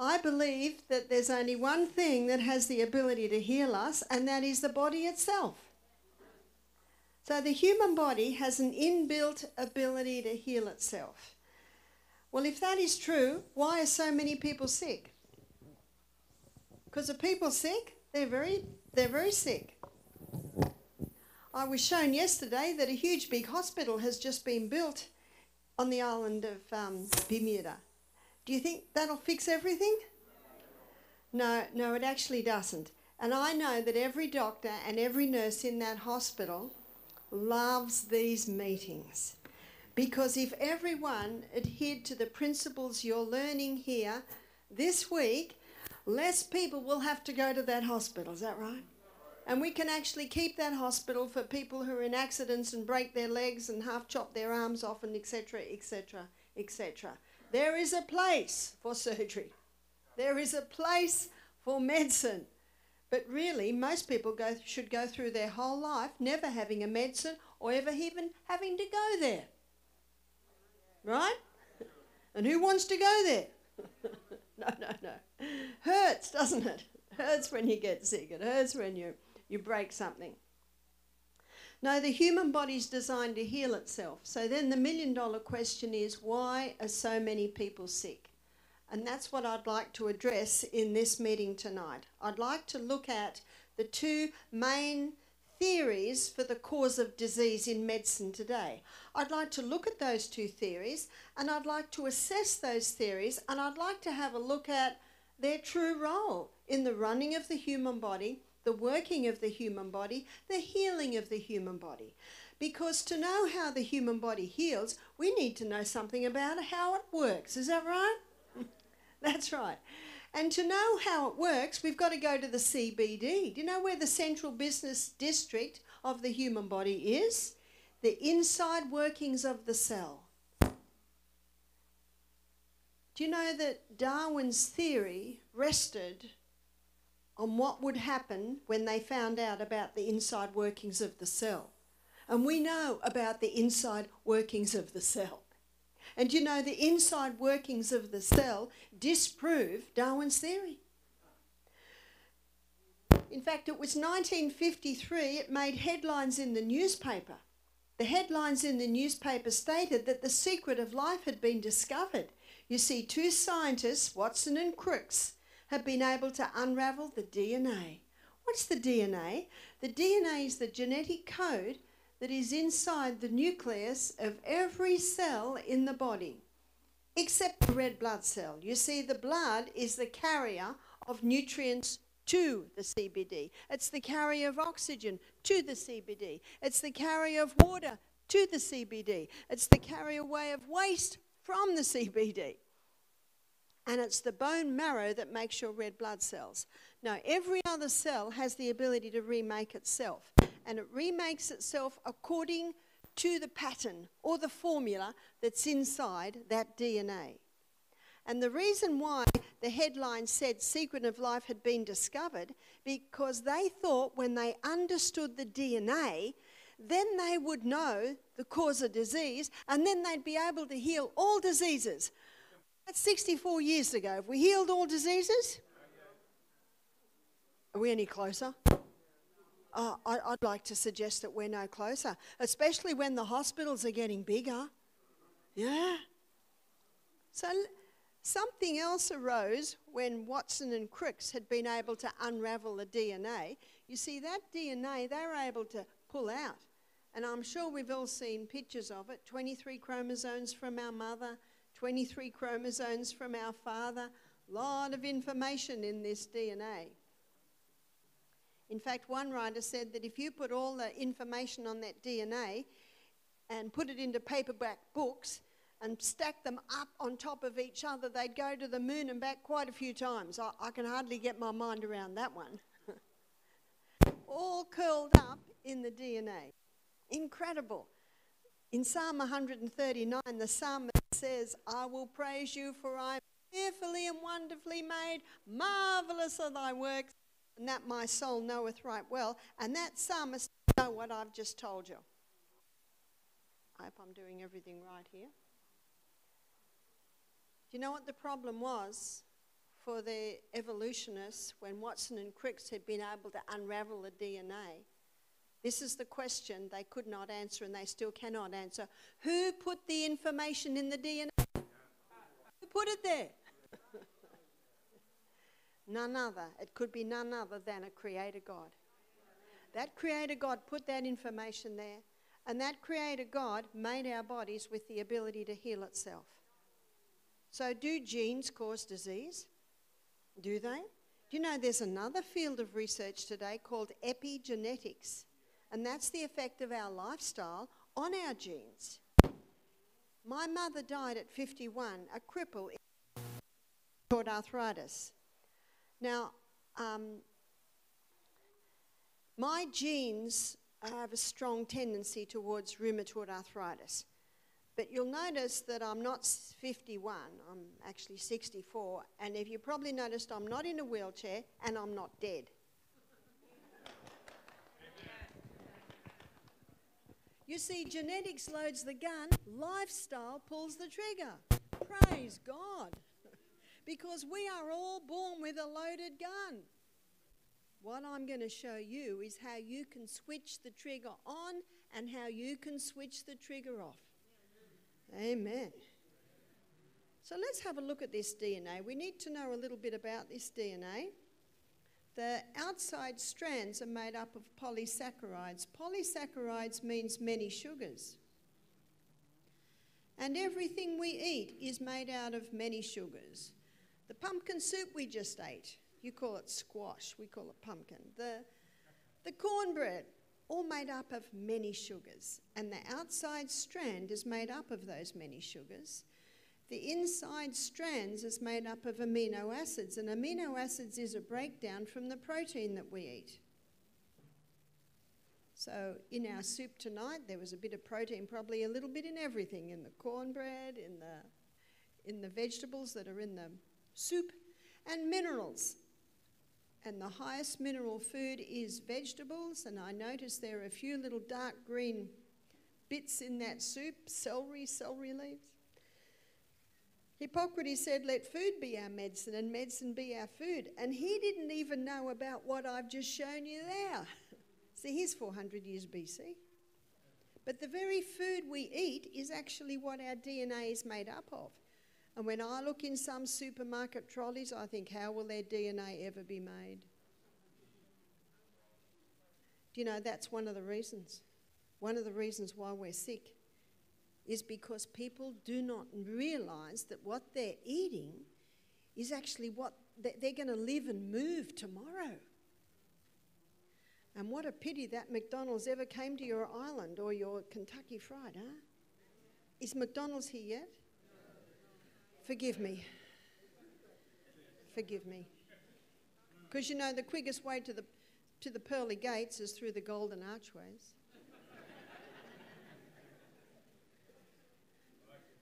I believe that there's only one thing that has the ability to heal us, and that is the body itself. So the human body has an inbuilt ability to heal itself. Well, if that is true, why are so many people sick? Because are people sick? They're very sick. I was shown yesterday that a huge big hospital has just been built on the island of Bermuda. Do you think that'll fix everything? No, it actually doesn't. And I know that every doctor and every nurse in that hospital loves these meetings. Because if everyone adhered to the principles you're learning here this week, less people will have to go to that hospital. Is that right? And we can actually keep that hospital for people who are in accidents and break their legs and half chop their arms off and etc., etc., etc. There is a place for surgery. There is a place for medicine. But really, most people should go through their whole life never having a medicine or ever even having to go there. Right? And who wants to go there? No. Hurts, doesn't it? Hurts when you get sick. It hurts when you break something. No, the human body's designed to heal itself. So then the million-dollar question is, why are so many people sick? And that's what I'd like to address in this meeting tonight. I'd like to look at the two main theories for the cause of disease in medicine today. I'd like to look at those two theories, and I'd like to assess those theories, and I'd like to have a look at their true role in the running of the human body, the working of the human body, the healing of the human body. Because to know how the human body heals, we need to know something about how it works. Is that right? That's right. And to know how it works, we've got to go to the CBD. Do you know where the central business district of the human body is? The inside workings of the cell. Do you know that Darwin's theory rested on what would happen when they found out about the inside workings of the cell? And we know about the inside workings of the cell. And you know, the inside workings of the cell disprove Darwin's theory. In fact, it was 1953, it made headlines in the newspaper. The headlines in the newspaper stated that the secret of life had been discovered. You see, two scientists, Watson and Crookes, have been able to unravel the DNA. What's the DNA? The DNA is the genetic code that is inside the nucleus of every cell in the body, except the red blood cell. You see, the blood is the carrier of nutrients to the CBD. It's the carrier of oxygen to the CBD. It's the carrier of water to the CBD. It's the carrier away of waste from the CBD. And it's the bone marrow that makes your red blood cells. Now, every other cell has the ability to remake itself. And it remakes itself according to the pattern or the formula that's inside that DNA. And the reason why the headline said secret of life had been discovered, because they thought when they understood the DNA, then they would know the cause of disease, and then they'd be able to heal all diseases. That's 64 years ago. Have we healed all diseases? Are we any closer? I'd like to suggest that we're no closer, especially when the hospitals are getting bigger. Yeah. So something else arose when Watson and Crookes had been able to unravel the DNA. You see, that DNA they were able to pull out. And I'm sure we've all seen pictures of it. 23 chromosomes from our mother, 23 chromosomes from our father. A lot of information in this DNA. In fact, one writer said that if you put all the information on that DNA and put it into paperback books and stack them up on top of each other, they'd go to the moon and back quite a few times. I can hardly get my mind around that one. All curled up in the DNA. Incredible. In Psalm 139, the psalmist says, I will praise you, for I am fearfully and wonderfully made. Marvellous are thy works, and that my soul knoweth right well. And that psalmist knows what I've just told you. I hope I'm doing everything right here. Do you know what the problem was for the evolutionists, when Watson and Crick had been able to unravel the DNA, this is the question they could not answer and they still cannot answer. Who put the information in the DNA? Who put it there? None other. It could be none other than a creator God. That creator God put that information there, and that creator God made our bodies with the ability to heal itself. So do genes cause disease? Do they? Do you know there's another field of research today called epigenetics, and that's the effect of our lifestyle on our genes. My mother died at 51, a cripple with arthritis. Now, my genes have a strong tendency towards rheumatoid arthritis. But you'll notice that I'm not 51, I'm actually 64. And if you probably noticed, I'm not in a wheelchair and I'm not dead. You see, genetics loads the gun, lifestyle pulls the trigger. Praise God. Because we are all born with a loaded gun. What I'm going to show you is how you can switch the trigger on and how you can switch the trigger off. Amen. So let's have a look at this DNA. We need to know a little bit about this DNA. The outside strands are made up of polysaccharides. Polysaccharides means many sugars. And everything we eat is made out of many sugars. The pumpkin soup we just ate, you call it squash, we call it pumpkin. The cornbread, all made up of many sugars. And the outside strand is made up of those many sugars. The inside strands is made up of amino acids, and amino acids is a breakdown from the protein that we eat. So in our soup tonight, there was a bit of protein, probably a little bit in everything, in the cornbread, in the vegetables that are in the soup, and minerals. And the highest mineral food is vegetables, and I noticed there are a few little dark green bits in that soup, celery leaves. Hippocrates said, let food be our medicine and medicine be our food. And he didn't even know about what I've just shown you there. See, he's 400 years BC. But the very food we eat is actually what our DNA is made up of. And when I look in some supermarket trolleys, I think, how will their DNA ever be made? Do you know, that's one of the reasons. One of the reasons why we're sick is because people do not realise that what they're eating is actually what they're going to live and move tomorrow. And what a pity that McDonald's ever came to your island or your Kentucky Fried, huh? Is McDonald's here yet? Forgive me. Forgive me. Because you know the quickest way to the pearly gates is through the golden archways.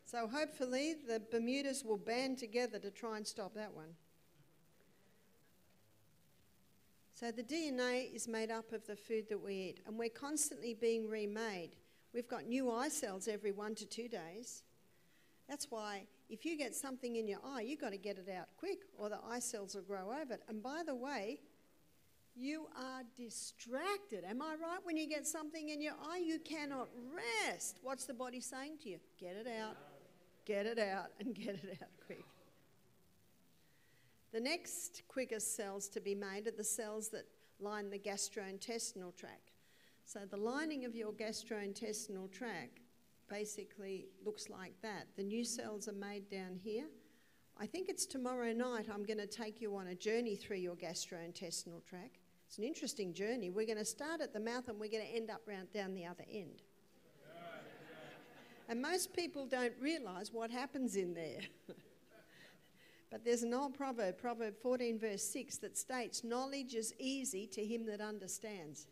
So hopefully the Bermudas will band together to try and stop that one. So the DNA is made up of the food that we eat, and we're constantly being remade. We've got new eye cells every 1 to 2 days. That's why if you get something in your eye, you've got to get it out quick or the eye cells will grow over it. And by the way, you are distracted. Am I right? When you get something in your eye, you cannot rest. What's the body saying to you? Get it out, and get it out quick. The next quickest cells to be made are the cells that line the gastrointestinal tract. So the lining of your gastrointestinal tract basically looks like that. The new cells are made down here. I think it's tomorrow night I'm going to take you on a journey through your gastrointestinal tract. It's an interesting journey. We're going to start at the mouth and we're going to end up down the other end. And most people don't realise what happens in there. But there's an old proverb, Proverb 14 verse 6, that states, knowledge is easy to him that understands.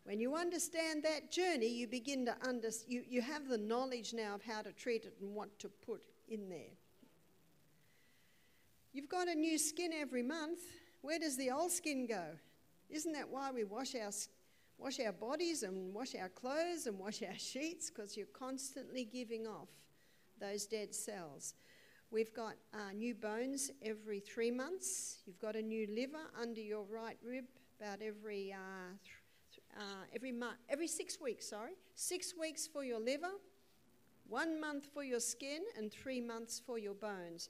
When you understand that journey, you begin to you have the knowledge now of how to treat it and what to put in there. You've got a new skin every month. Where does the old skin go? Isn't that why we wash our bodies and wash our clothes and wash our sheets? Because you're constantly giving off those dead cells. We've got new bones every 3 months. You've got a new liver under your right rib about every 6 weeks. 6 weeks for your liver, 1 month for your skin, and 3 months for your bones.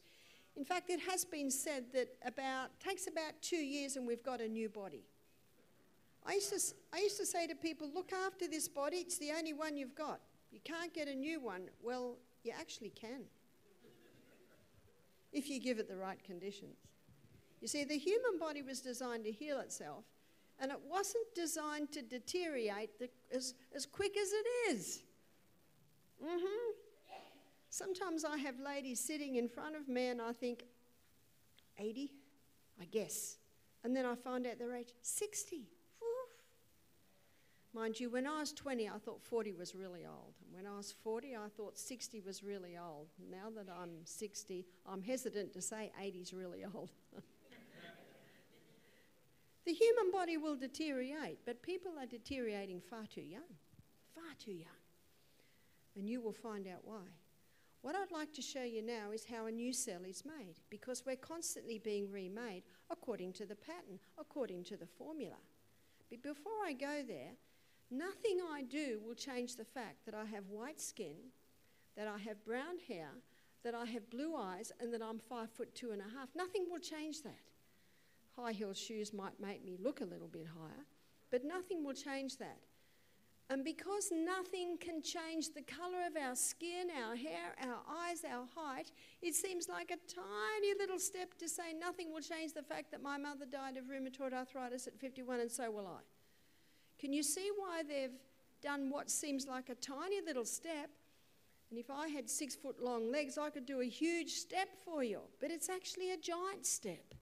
In fact, it has been said that takes about 2 years and we've got a new body. I used to say to people, look after this body, it's the only one you've got. You can't get a new one. Well, you actually can, if you give it the right conditions. You see, the human body was designed to heal itself, and it wasn't designed to deteriorate as quick as it is. Sometimes I have ladies sitting in front of me and I think, 80, I guess. And then I find out their age, 60. Oof. Mind you, when I was 20, I thought 40 was really old. And when I was 40, I thought 60 was really old. Now that I'm 60, I'm hesitant to say 80 is really old. The human body will deteriorate, but people are deteriorating far too young. Far too young. And you will find out why. What I'd like to show you now is how a new cell is made, because we're constantly being remade according to the pattern, according to the formula. But before I go there, nothing I do will change the fact that I have white skin, that I have brown hair, that I have blue eyes, and that I'm 5'2.5". Nothing will change that. High-heel shoes might make me look a little bit higher, but nothing will change that. And because nothing can change the colour of our skin, our hair, our eyes, our height, it seems like a tiny little step to say nothing will change the fact that my mother died of rheumatoid arthritis at 51 and so will I. Can you see why they've done what seems like a tiny little step? And if I had 6 foot long legs, I could do a huge step for you, but it's actually a giant step.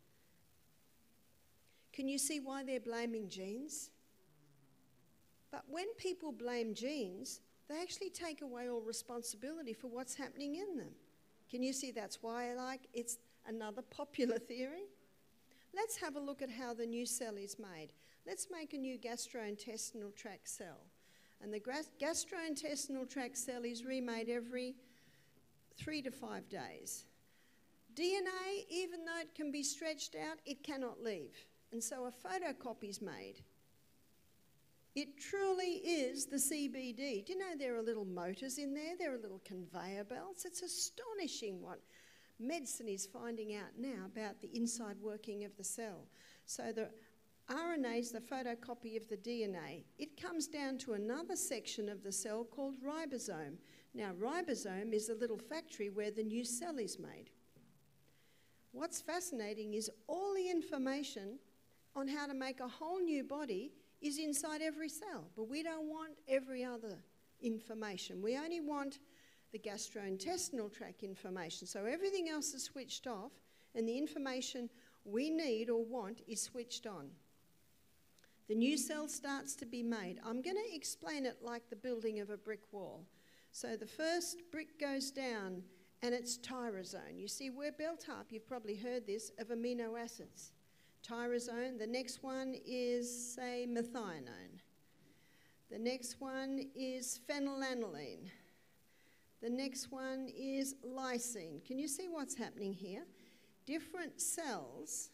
Can you see why they're blaming genes? But when people blame genes, they actually take away all responsibility for what's happening in them. Can you see that's why it's another popular theory? Let's have a look at how the new cell is made. Let's make a new gastrointestinal tract cell. And the gastrointestinal tract cell is remade every 3 to 5 days. DNA, even though it can be stretched out, it cannot leave. And so a photocopy is made. It truly is the CBD. Do you know there are little motors in there? There are little conveyor belts. It's astonishing what medicine is finding out now about the inside working of the cell. So the RNA is the photocopy of the DNA. It comes down to another section of the cell called ribosome. Now, ribosome is a little factory where the new cell is made. What's fascinating is all the information on how to make a whole new body is inside every cell, but we don't want every other information. We only want the gastrointestinal tract information. So everything else is switched off, and the information we need or want is switched on. The new cell starts to be made. I'm going to explain it like the building of a brick wall. So the first brick goes down, and it's tyrosine. You see, we're built up, you've probably heard this, of amino acids. Tyrosine, the next one is, say, methionine. The next one is phenylalanine. The next one is lysine. Can you see what's happening here? Different cells,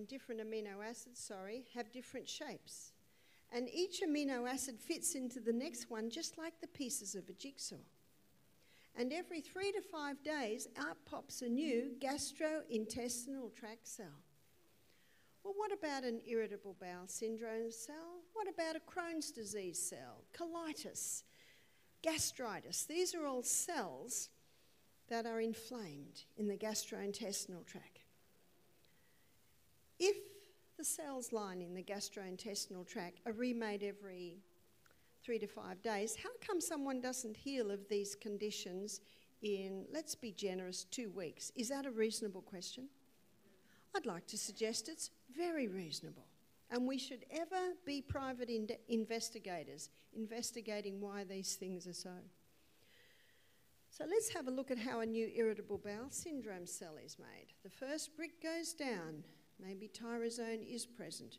different amino acids, have different shapes. And each amino acid fits into the next one just like the pieces of a jigsaw. And every 3 to 5 days, out pops a new gastrointestinal tract cell. Well, what about an irritable bowel syndrome cell? What about a Crohn's disease cell? Colitis, gastritis. These are all cells that are inflamed in the gastrointestinal tract. If the cells lining the gastrointestinal tract are remade every 3 to 5 days, how come someone doesn't heal of these conditions in, let's be generous, 2 weeks? Is that a reasonable question? I'd like to suggest it's very reasonable. And we should ever be private investigators, investigating why these things are so. So let's have a look at how a new irritable bowel syndrome cell is made. The first brick goes down. Maybe tyrosine is present.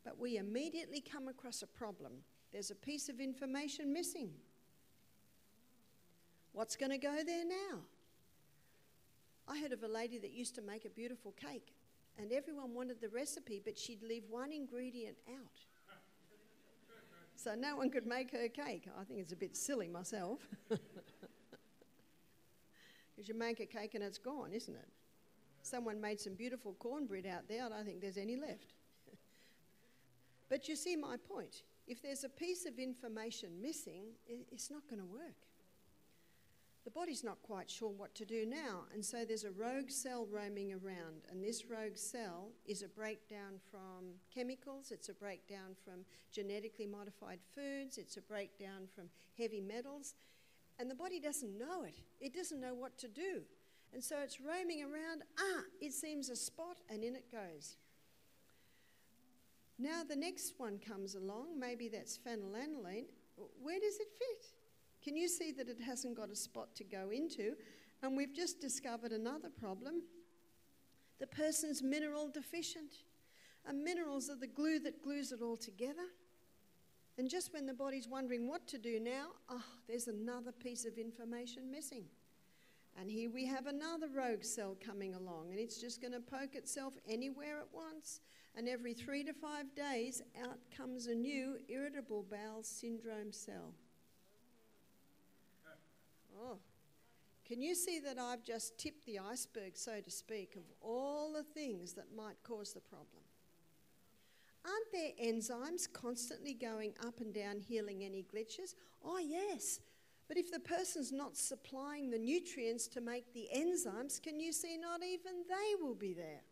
But we immediately come across a problem. There's a piece of information missing. What's going to go there now? I heard of a lady that used to make a beautiful cake, and everyone wanted the recipe, but she'd leave one ingredient out. So no one could make her cake. I think it's a bit silly myself. Because you make a cake and it's gone, isn't it? Someone made some beautiful cornbread out there. I don't think there's any left. But you see my point. If there's a piece of information missing, it's not going to work. The body's not quite sure what to do now, and so there's a rogue cell roaming around, and this rogue cell is a breakdown from chemicals, it's a breakdown from genetically modified foods, it's a breakdown from heavy metals, and the body doesn't know it. It doesn't know what to do. And so it's roaming around, it seems a spot, and in it goes. Now the next one comes along, maybe that's phenylalanine. Where does it fit? Can you see that it hasn't got a spot to go into? And we've just discovered another problem. The person's mineral deficient. And minerals are the glue that glues it all together. And just when the body's wondering what to do now, there's another piece of information missing. And here we have another rogue cell coming along, and it's just going to poke itself anywhere it wants. And every 3 to 5 days, out comes a new irritable bowel syndrome cell. Oh, can you see that I've just tipped the iceberg, so to speak, of all the things that might cause the problem? Aren't there enzymes constantly going up and down, healing any glitches? Oh, yes. But if the person's not supplying the nutrients to make the enzymes, can you see not even they will be there?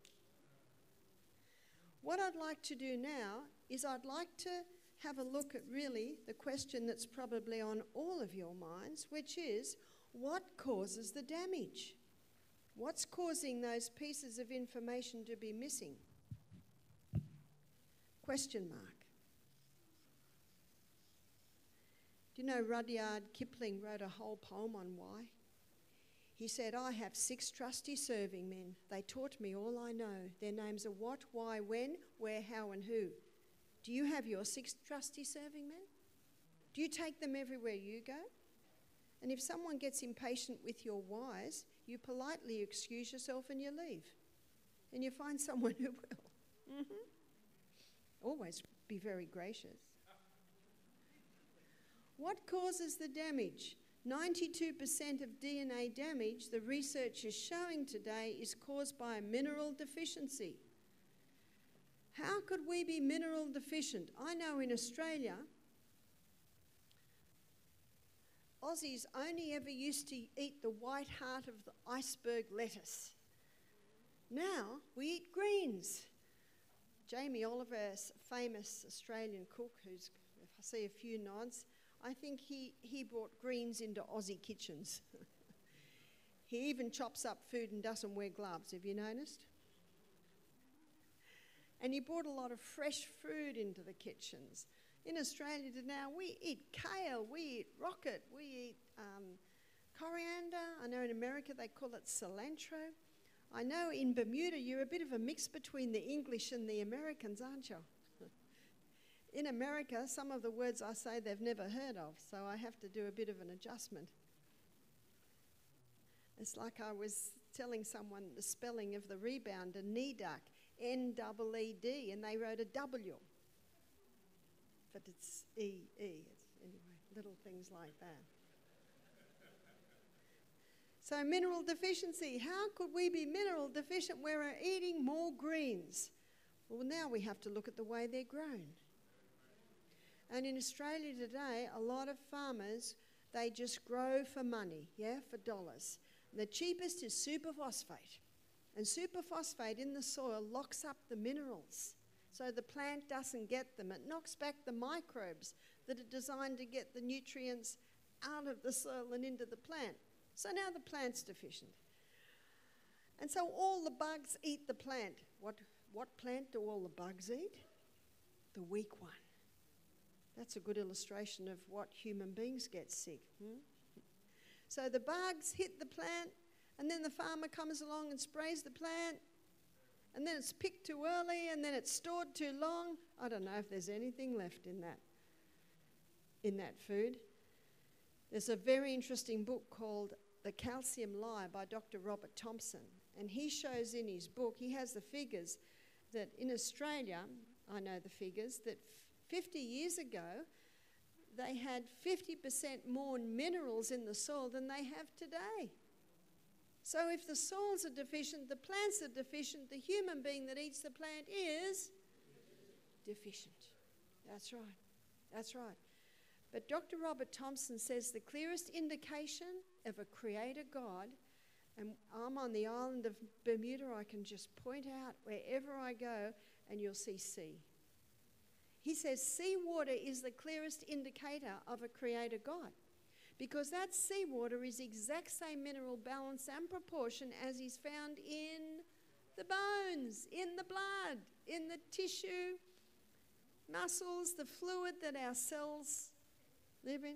What I'd like to do now is I'd like to have a look at really the question that's probably on all of your minds, which is, what causes the damage? What's causing those pieces of information to be missing? Question mark. Do you know Rudyard Kipling wrote a whole poem on why? He said, I have 6 trusty serving men. They taught me all I know. Their names are what, why, when, where, how, and who. Do you have your 6 trusty serving men? Do you take them everywhere you go? And if someone gets impatient with your whys, you politely excuse yourself and you leave. And you find someone who will. Mm-hmm. Always be very gracious. What causes the damage? 92% of DNA damage, the research is showing today, is caused by a mineral deficiency. How could we be mineral deficient? I know in Australia, Aussies only ever used to eat the white heart of the iceberg lettuce. Now we eat greens. Jamie Oliver, famous Australian cook, who's, if I see a few nods, I think he brought greens into Aussie kitchens. He even chops up food and doesn't wear gloves, have you noticed? And he brought a lot of fresh food into the kitchens. In Australia now, we eat kale, we eat rocket, we eat coriander. I know in America they call it cilantro. I know in Bermuda you're a bit of a mix between the English and the Americans, aren't you? In America, some of the words I say they've never heard of, so I have to do a bit of an adjustment. It's like I was telling someone the spelling of the rebounder, Needuck, N-E-E-D, and they wrote a W. But it's E-E. Anyway, little things like that. So mineral deficiency. How could we be mineral deficient when we're eating more greens? Well, now we have to look at the way they're grown. And in Australia today, a lot of farmers, they just grow for money, for dollars. The cheapest is superphosphate. And superphosphate in the soil locks up the minerals, so the plant doesn't get them. It knocks back the microbes that are designed to get the nutrients out of the soil and into the plant. So now the plant's deficient. And so all the bugs eat the plant. What plant do all the bugs eat? The weak one. That's a good illustration of what human beings get sick. So the bugs hit the plant, and then the farmer comes along and sprays the plant, and then it's picked too early, and then it's stored too long. I don't know if there's anything left in that food. There's a very interesting book called The Calcium Lie by Dr. Robert Thompson. And he shows in his book, he has the figures that in Australia, I know the figures, that 50 years ago, they had 50% more minerals in the soil than they have today. So if the soils are deficient, the plants are deficient, the human being that eats the plant is deficient. That's right. That's right. But Dr. Robert Thompson says the clearest indication of a creator God, and I'm on the island of Bermuda, I can just point out wherever I go and you'll see sea. He says seawater is the clearest indicator of a creator God, because that seawater is exact same mineral balance and proportion as is found in the bones, in the blood, in the tissue, muscles, the fluid that our cells live in.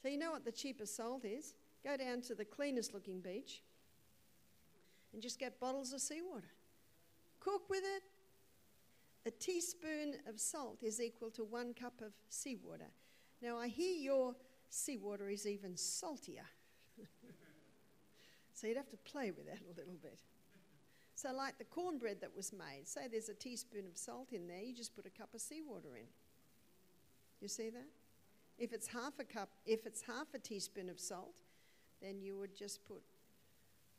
So you know what the cheapest salt is? Go down to the cleanest looking beach and just get bottles of seawater. Cook with it. A teaspoon of salt is equal to 1 cup of seawater. Now I hear your seawater is even saltier. So you'd have to play with that a little bit. So like the cornbread that was made, say there's a teaspoon of salt in there, you just put a cup of seawater in. You see that? If it's half a teaspoon of salt, then you would just put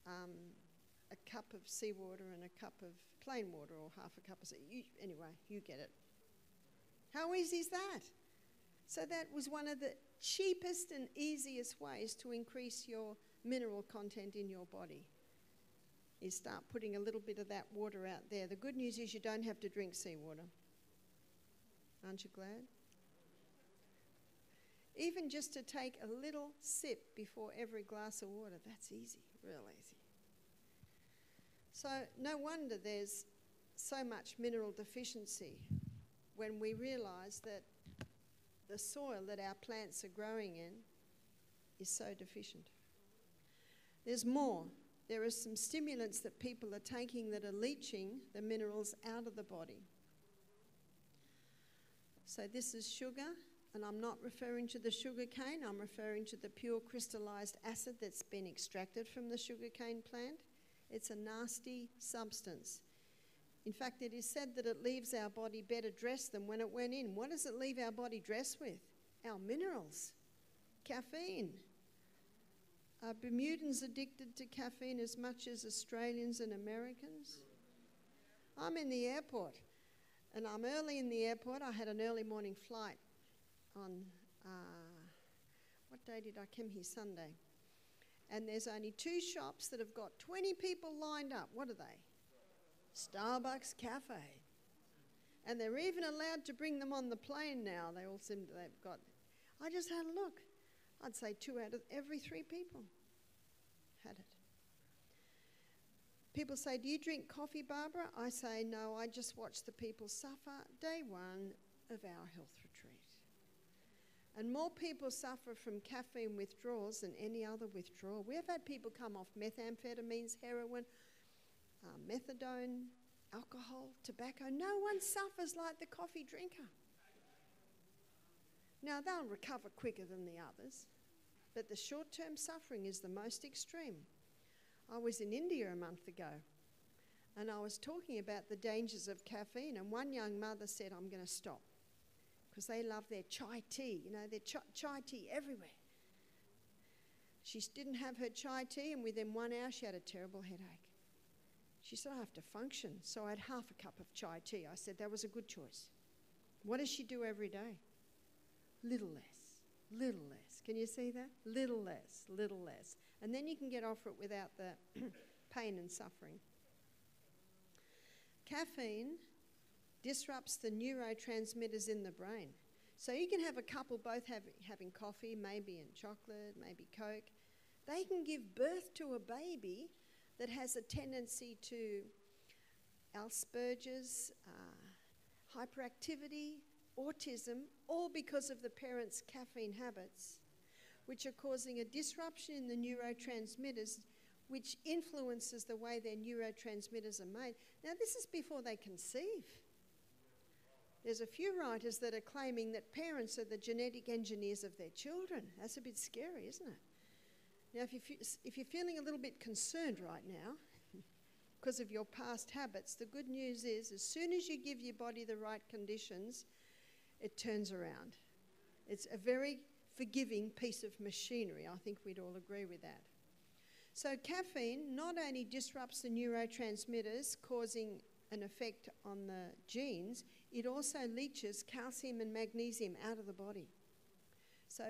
a cup of seawater and a cup of plain water, or half a cup of anyway, you get it. How easy is that? So that was one of the cheapest and easiest ways to increase your mineral content in your body, is start putting a little bit of that water out there. The good news is you don't have to drink seawater. Aren't you glad? Even just to take a little sip before every glass of water, that's easy, real easy. So no wonder there's so much mineral deficiency when we realise that the soil that our plants are growing in is so deficient. There's more. There are some stimulants that people are taking that are leaching the minerals out of the body. So this is sugar, and I'm not referring to the sugar cane, I'm referring to the pure crystallized acid that's been extracted from the sugarcane plant. It's a nasty substance. In fact, it is said that it leaves our body better dressed than when it went in. What does it leave our body dressed with? Our minerals, caffeine. Are Bermudans addicted to caffeine as much as Australians and Americans? I'm in the airport, and I'm early in the airport. I had an early morning flight on, what day did I come here? Sunday. And there's only 2 shops that have got 20 people lined up. What are they? Starbucks Cafe. And they're even allowed to bring them on the plane now. They all seem to, they've got, I just had a look. I'd say 2 out of every 3 people had it. People say, do you drink coffee, Barbara? I say, no, I just watch the people suffer. Day 1 of our health retreat. And more people suffer from caffeine withdrawals than any other withdrawal. We have had people come off methamphetamines, heroin, methadone, alcohol, tobacco. No one suffers like the coffee drinker. Now, they'll recover quicker than the others, but the short-term suffering is the most extreme. I was in India a month ago, and I was talking about the dangers of caffeine, and one young mother said, I'm going to stop, because they love their chai tea, you know, their chai tea everywhere. She didn't have her chai tea, and within 1 hour she had a terrible headache. She said, I have to function, so I had half a cup of chai tea. I said, that was a good choice. What does she do every day? Little less, little less. Can you see that? Little less, little less. And then you can get off it without the pain and suffering. Caffeine disrupts the neurotransmitters in the brain. So you can have a couple both having coffee, maybe and chocolate, maybe Coke. They can give birth to a baby that has a tendency to Asperger's, hyperactivity, autism, all because of the parents' caffeine habits, which are causing a disruption in the neurotransmitters, which influences the way their neurotransmitters are made. Now, this is before they conceive. There's a few writers that are claiming that parents are the genetic engineers of their children. That's a bit scary, isn't it? Now, if you're feeling a little bit concerned right now because of your past habits, the good news is as soon as you give your body the right conditions, it turns around. It's a very forgiving piece of machinery. I think we'd all agree with that. So caffeine not only disrupts the neurotransmitters, causing an effect on the genes, it also leaches calcium and magnesium out of the body. So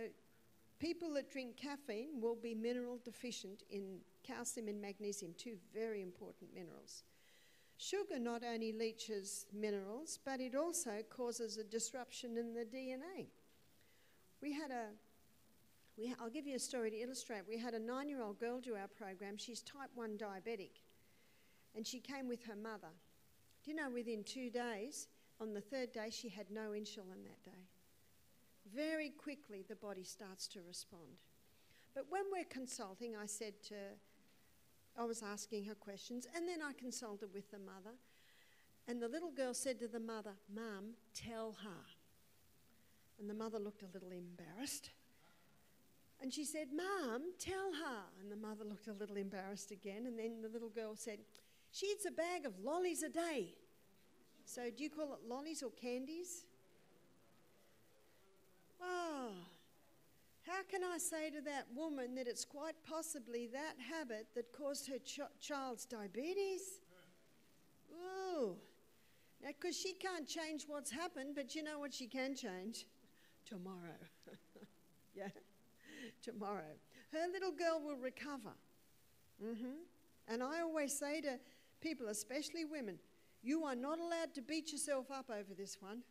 people that drink caffeine will be mineral deficient in calcium and magnesium, two very important minerals. Sugar not only leaches minerals, but it also causes a disruption in the DNA. I'll give you a story to illustrate. We had a 9-year-old girl do our program. She's type 1 diabetic, and she came with her mother. Do you know, within 2 days, on the third day, she had no insulin that day. Very quickly, the body starts to respond. But when we're consulting, I was asking her questions, and then I consulted with the mother. And the little girl said to the mother, "Mum, tell her." And the mother looked a little embarrassed. And she said, "Mum, tell her." And the mother looked a little embarrassed again. And then the little girl said, "She eats a bag of lollies a day." So do you call it lollies or candies? Oh, how can I say to that woman that it's quite possibly that habit that caused her child's diabetes? Ooh. Now, because she can't change what's happened, but you know what she can change? Tomorrow. Yeah, tomorrow. Her little girl will recover. And I always say to people, especially women, you are not allowed to beat yourself up over this one.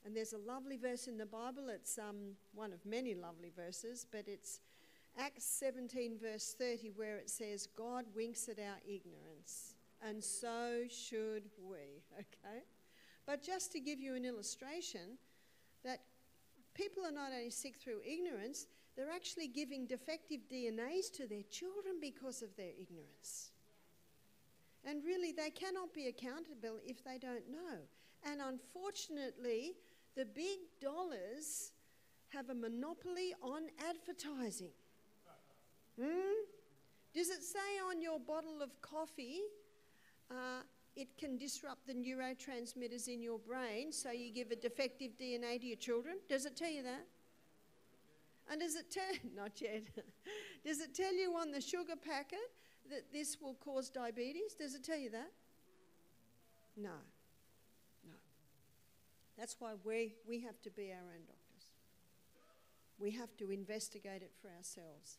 And there's a lovely verse in the Bible. It's one of many lovely verses, but it's Acts 17 verse 30 where it says, God winks at our ignorance, and so should we, okay? But just to give you an illustration, that people are not only sick through ignorance, they're actually giving defective DNAs to their children because of their ignorance. And really, they cannot be accountable if they don't know. And unfortunately, the big dollars have a monopoly on advertising. Does it say on your bottle of coffee, it can disrupt the neurotransmitters in your brain, so you give a defective DNA to your children? Does it tell you that? And does it tell, not yet, does it tell you on the sugar packet that this will cause diabetes? Does it tell you that? No. That's why we have to be our own doctors. We have to investigate it for ourselves.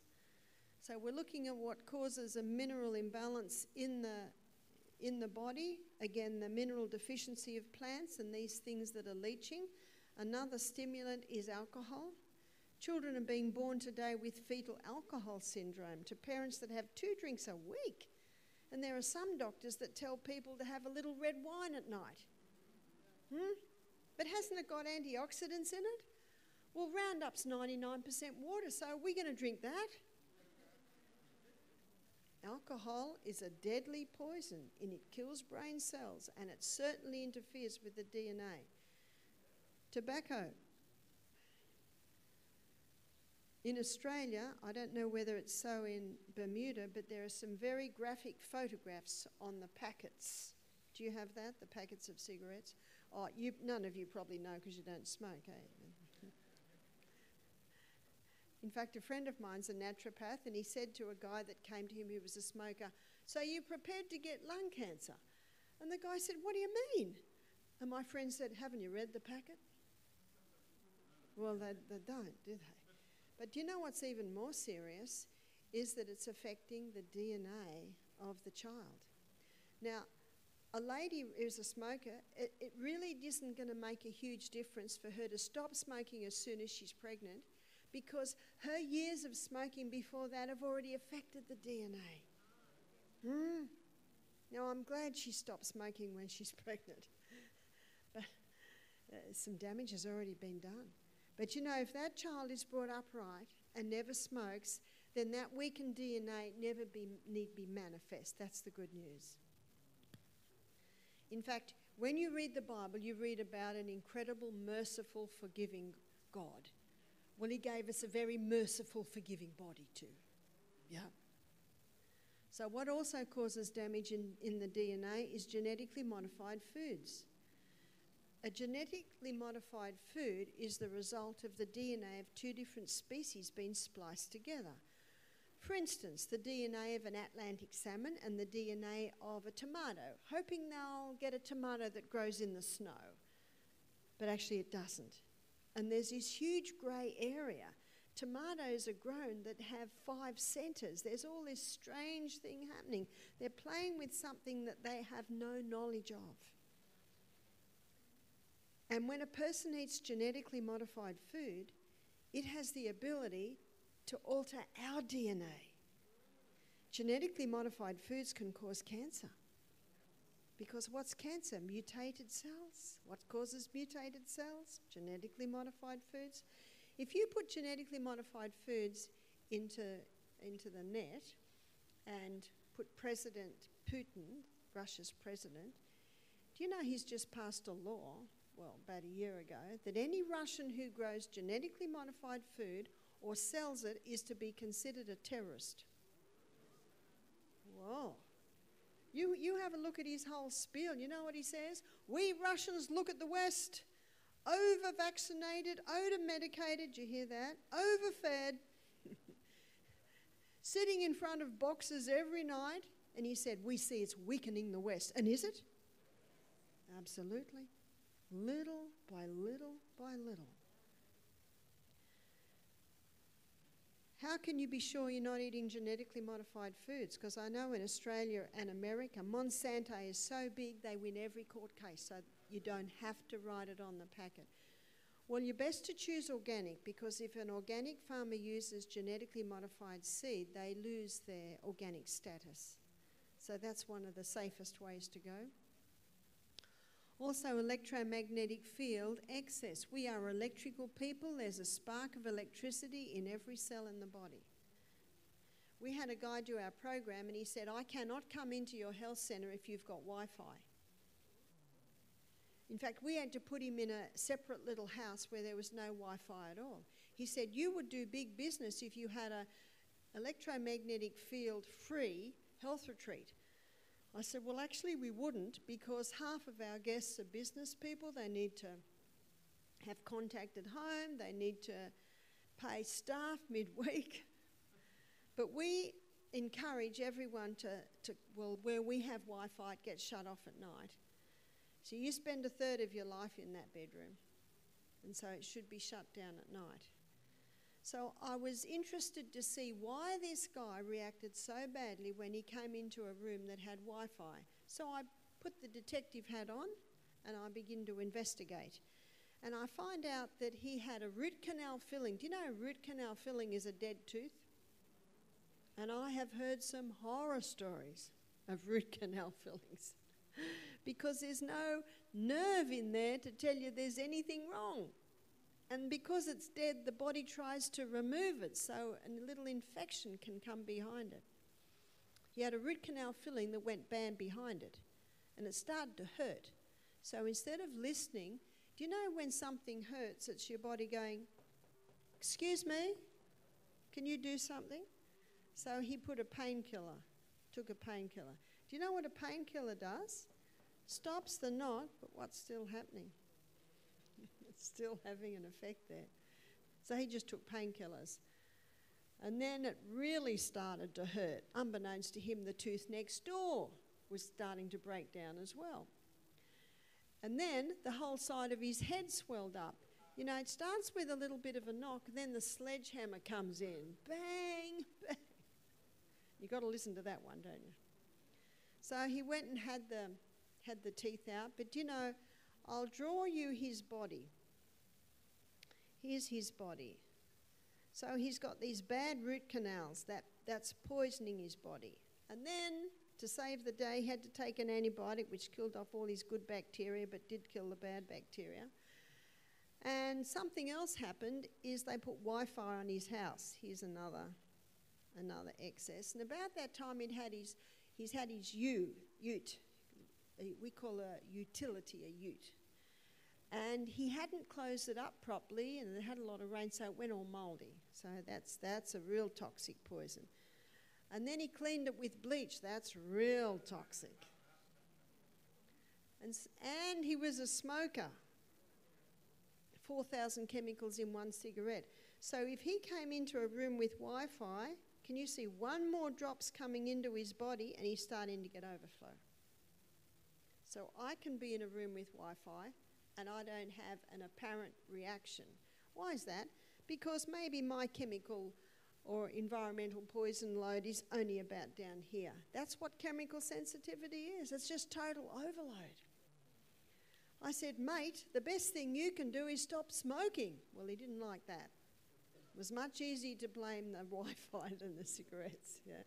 So we're looking at what causes a mineral imbalance in the body. Again, the mineral deficiency of plants and these things that are leaching. Another stimulant is alcohol. Children are being born today with fetal alcohol syndrome to parents that have 2 drinks a week. And there are some doctors that tell people to have a little red wine at night. But hasn't it got antioxidants in it? Well, Roundup's 99% water, so are we going to drink that? Alcohol is a deadly poison and it kills brain cells, and it certainly interferes with the DNA. Tobacco. In Australia, I don't know whether it's so in Bermuda, but there are some very graphic photographs on the packets. Do you have that, the packets of cigarettes? Oh, none of you probably know because you don't smoke, eh? In fact, a friend of mine's a naturopath, and he said to a guy that came to him who was a smoker, "So you're prepared to get lung cancer?" And the guy said, "What do you mean?" And my friend said, "Haven't you read the packet?" Well, they don't, do they? But do you know what's even more serious is that it's affecting the DNA of the child. Now, a lady who's a smoker, it really isn't going to make a huge difference for her to stop smoking as soon as she's pregnant, because her years of smoking before that have already affected the DNA. Now, I'm glad she stopped smoking when she's pregnant, but some damage has already been done. But you know, if that child is brought up right and never smokes, then that weakened DNA never need be manifest. That's the good news. In fact, when you read the Bible, you read about an incredible, merciful, forgiving God. Well, he gave us a very merciful, forgiving body too. Yeah. So what also causes damage in the DNA is genetically modified foods. A genetically modified food is the result of the DNA of two different species being spliced together. For instance, the DNA of an Atlantic salmon and the DNA of a tomato, hoping they'll get a tomato that grows in the snow. But actually it doesn't. And there's this huge grey area. Tomatoes are grown that have 5 centres. There's all this strange thing happening. They're playing with something that they have no knowledge of. And when a person eats genetically modified food, it has the ability to alter our DNA. Genetically modified foods can cause cancer. Because what's cancer? Mutated cells. What causes mutated cells? Genetically modified foods. If you put genetically modified foods into the net and put President Putin, Russia's president, do you know he's just passed a law, well, about a year ago, that any Russian who grows genetically modified food or sells it is to be considered a terrorist? Whoa. You have a look at his whole spiel. You know what he says? We Russians look at the West. Over-vaccinated, over-medicated, do you hear that? Overfed. Sitting in front of boxes every night. And he said, we see it's weakening the West. And is it? Absolutely. Little by little by little. How can you be sure you're not eating genetically modified foods? Because I know in Australia and America, Monsanto is so big they win every court case, so you don't have to write it on the packet. Well, you're best to choose organic, because if an organic farmer uses genetically modified seed, they lose their organic status. So that's one of the safest ways to go. Also, electromagnetic field excess. We are electrical people. There's a spark of electricity in every cell in the body. We had a guy do our program and he said, I cannot come into your health centre if you've got Wi-Fi. In fact, we had to put him in a separate little house where there was no Wi-Fi at all. He said, you would do big business if you had an electromagnetic field free health retreat. I said, well, actually we wouldn't, because half of our guests are business people. They need to have contact at home. They need to pay staff midweek. But we encourage everyone to where we have Wi-Fi, it gets shut off at night. So you spend a third of your life in that bedroom, and so it should be shut down at night. So I was interested to see why this guy reacted so badly when he came into a room that had Wi-Fi. So I put the detective hat on and I began to investigate. And I find out that he had a root canal filling. Do you know a root canal filling is a dead tooth? And I have heard some horror stories of root canal fillings because there's no nerve in there to tell you there's anything wrong. And because it's dead, the body tries to remove it, so a little infection can come behind it. He had a root canal filling that went bam behind it, and it started to hurt. So instead of listening, do you know when something hurts, it's your body going, excuse me, can you do something? So he put a painkiller, took a painkiller. Do you know what a painkiller does? Stops the knot, but what's still happening? It's still having an effect there. So he just took painkillers. And then it really started to hurt. Unbeknownst to him, the tooth next door was starting to break down as well. And then the whole side of his head swelled up. You know, it starts with a little bit of a knock, then the sledgehammer comes in. Bang, bang. You've got to listen to that one, don't you? So he went and had the teeth out. But, you know, I'll draw you his body. Here's his body. So he's got these bad root canals that's poisoning his body. And then, to save the day, he had to take an antibiotic which killed off all his good bacteria but did kill the bad bacteria. And something else happened is they put Wi-Fi on his house. Here's another excess. And about that time he's had his ute. We call a utility a ute. And he hadn't closed it up properly, and it had a lot of rain, so it went all mouldy. So that's a real toxic poison. And then he cleaned it with bleach. That's real toxic. And he was a smoker. 4,000 chemicals in one cigarette. So if he came into a room with Wi-Fi, can you see one more drops coming into his body and he's starting to get overflow? So I can be in a room with Wi-Fi and I don't have an apparent reaction. Why is that? Because maybe my chemical or environmental poison load is only about down here. That's what chemical sensitivity is. It's just total overload. I said, mate, the best thing you can do is stop smoking. Well, he didn't like that. It was much easier to blame the Wi-Fi than the cigarettes, yeah.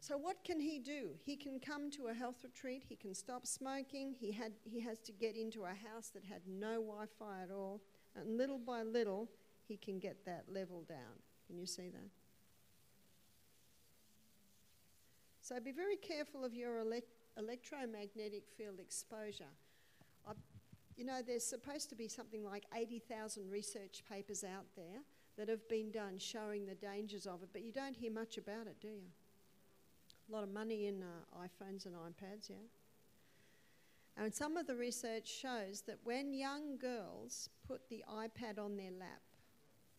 So what can he do? He can come to a health retreat. He can stop smoking. He has to get into a house that had no Wi-Fi at all. And little by little, he can get that level down. Can you see that? So be very careful of your electromagnetic field exposure. You know, there's supposed to be something like 80,000 research papers out there that have been done showing the dangers of it, but you don't hear much about it, do you? A lot of money in iPhones and iPads, yeah? And some of the research shows that when young girls put the iPad on their lap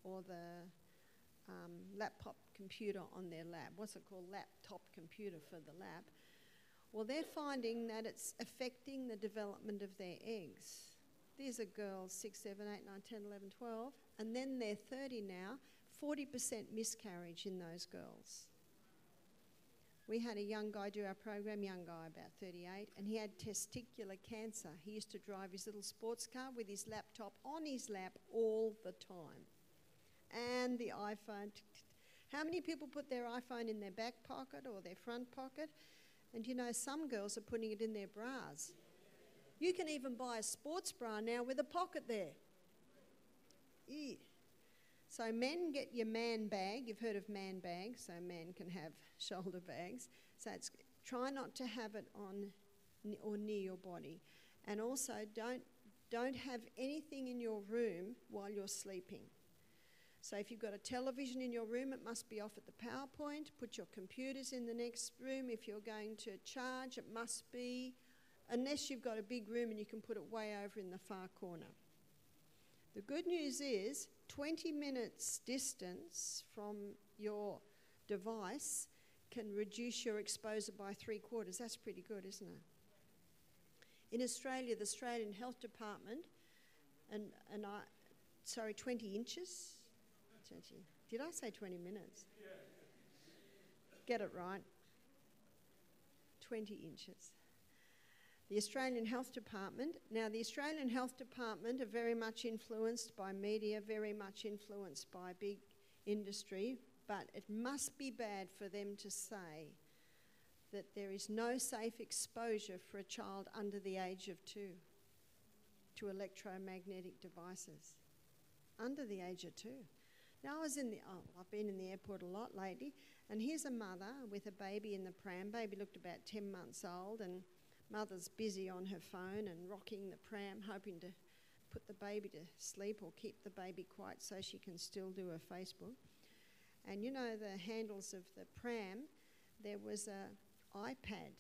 or the laptop computer on their lap, what's it called, laptop computer for the lap, well, they're finding that it's affecting the development of their eggs. These are girls 6, 7, 8, 9, 10, 11, 12, and then they're 30 now, 40% miscarriage in those girls. We had a young guy do our program, young guy about 38, and he had testicular cancer. He used to drive his little sports car with his laptop on his lap all the time. And the iPhone. How many people put their iPhone in their back pocket or their front pocket? And you know, some girls are putting it in their bras. You can even buy a sports bra now with a pocket there. Ew. So men, get your man bag. You've heard of man bags, so men can have shoulder bags. So try not to have it on or near your body. And also don't have anything in your room while you're sleeping. So if you've got a television in your room, it must be off at the power point. Put your computers in the next room. If you're going to charge, it must be, unless you've got a big room and you can put it way over in the far corner. The good news is 20 minutes distance from your device can reduce your exposure by 3/4. That's pretty good, isn't it? In Australia, the Australian Health Department, 20 inches. Did I say 20 minutes? Get it right. 20 inches. The Australian Health Department. Now, the Australian Health Department are very much influenced by media, very much influenced by big industry, but it must be bad for them to say that there is no safe exposure for a child under the age of 2 to electromagnetic devices. Under the age of 2. Now, I've been in the airport a lot lately, and here's a mother with a baby in the pram. Baby looked about 10 months old, and mother's busy on her phone and rocking the pram, hoping to put the baby to sleep or keep the baby quiet so she can still do her Facebook. And you know the handles of the pram, there was an iPad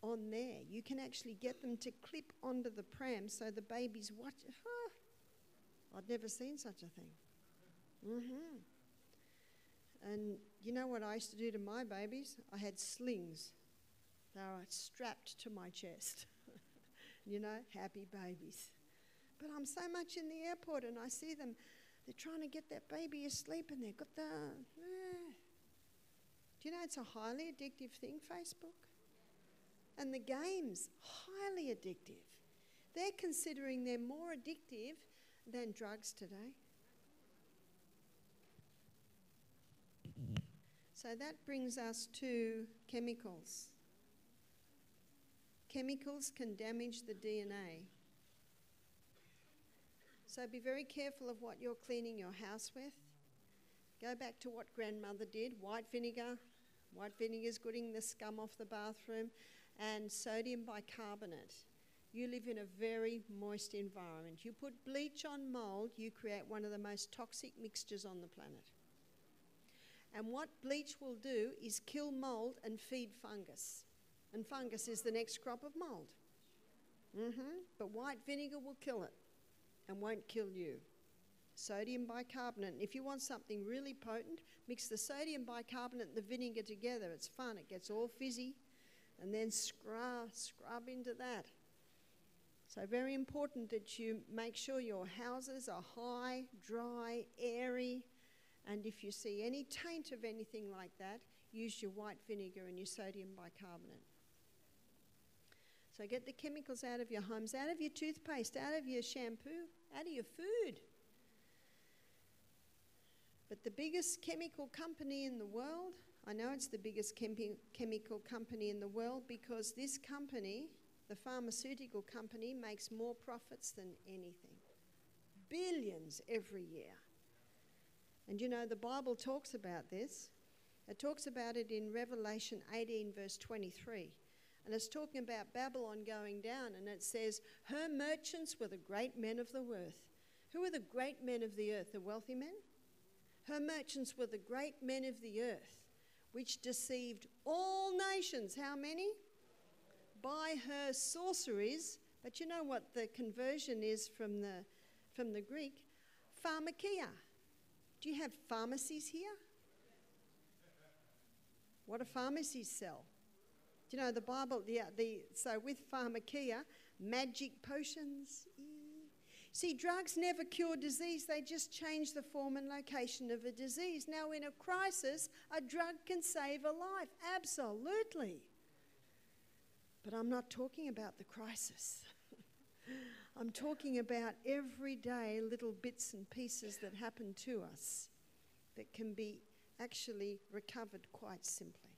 on there. You can actually get them to clip onto the pram so the baby's watching. I'd never seen such a thing. And you know what I used to do to my babies? I had slings. They were strapped to my chest. You know, happy babies. But I'm so much in the airport and I see them, they're trying to get that baby asleep and they've got the... Do you know it's a highly addictive thing, Facebook? And the games, highly addictive. They're considering they're more addictive than drugs today. So that brings us to chemicals. Chemicals can damage the DNA. So be very careful of what you're cleaning your house with. Go back to what grandmother did, white vinegar. White vinegar is getting the scum off the bathroom, and sodium bicarbonate. You live in a very moist environment. You put bleach on mould, you create one of the most toxic mixtures on the planet. And what bleach will do is kill mold and feed fungus. And fungus is the next crop of mold. But white vinegar will kill it and won't kill you. Sodium bicarbonate. And if you want something really potent, mix the sodium bicarbonate and the vinegar together. It's fun. It gets all fizzy. And then scrub into that. So very important that you make sure your houses are high, dry, airy. And if you see any taint of anything like that, use your white vinegar and your sodium bicarbonate. So get the chemicals out of your homes, out of your toothpaste, out of your shampoo, out of your food. But the biggest chemical company in the world, I know it's the biggest chemical company in the world because this company, the pharmaceutical company, makes more profits than anything. Billions every year. And you know, the Bible talks about this. It talks about it in Revelation 18 verse 23. And it's talking about Babylon going down, and it says, her merchants were the great men of the earth. Who are the great men of the earth? The wealthy men? Her merchants were the great men of the earth, which deceived all nations. How many? By her sorceries. But you know what the conversion is from the Greek? Pharmakia. Do you have pharmacies here? What do pharmacies sell? Do you know the Bible? So with pharmakia, magic potions. See, drugs never cure disease. They just change the form and location of a disease. Now, in a crisis, a drug can save a life. Absolutely. But I'm not talking about the crisis. I'm talking about everyday little bits and pieces that happen to us that can be actually recovered quite simply.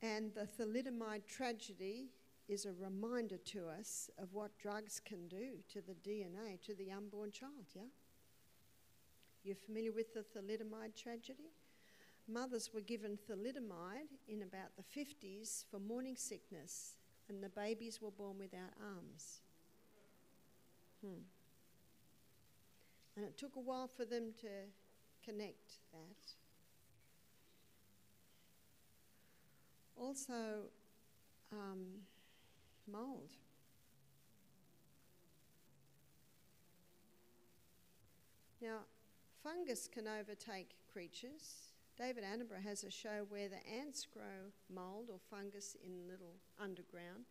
And the thalidomide tragedy is a reminder to us of what drugs can do to the DNA, to the unborn child, yeah? You're familiar with the thalidomide tragedy? Mothers were given thalidomide in about the 50s for morning sickness, and the babies were born without arms. And it took a while for them to connect that. Also, mold. Now, fungus can overtake creatures. David Attenborough has a show where the ants grow mold or fungus in little underground,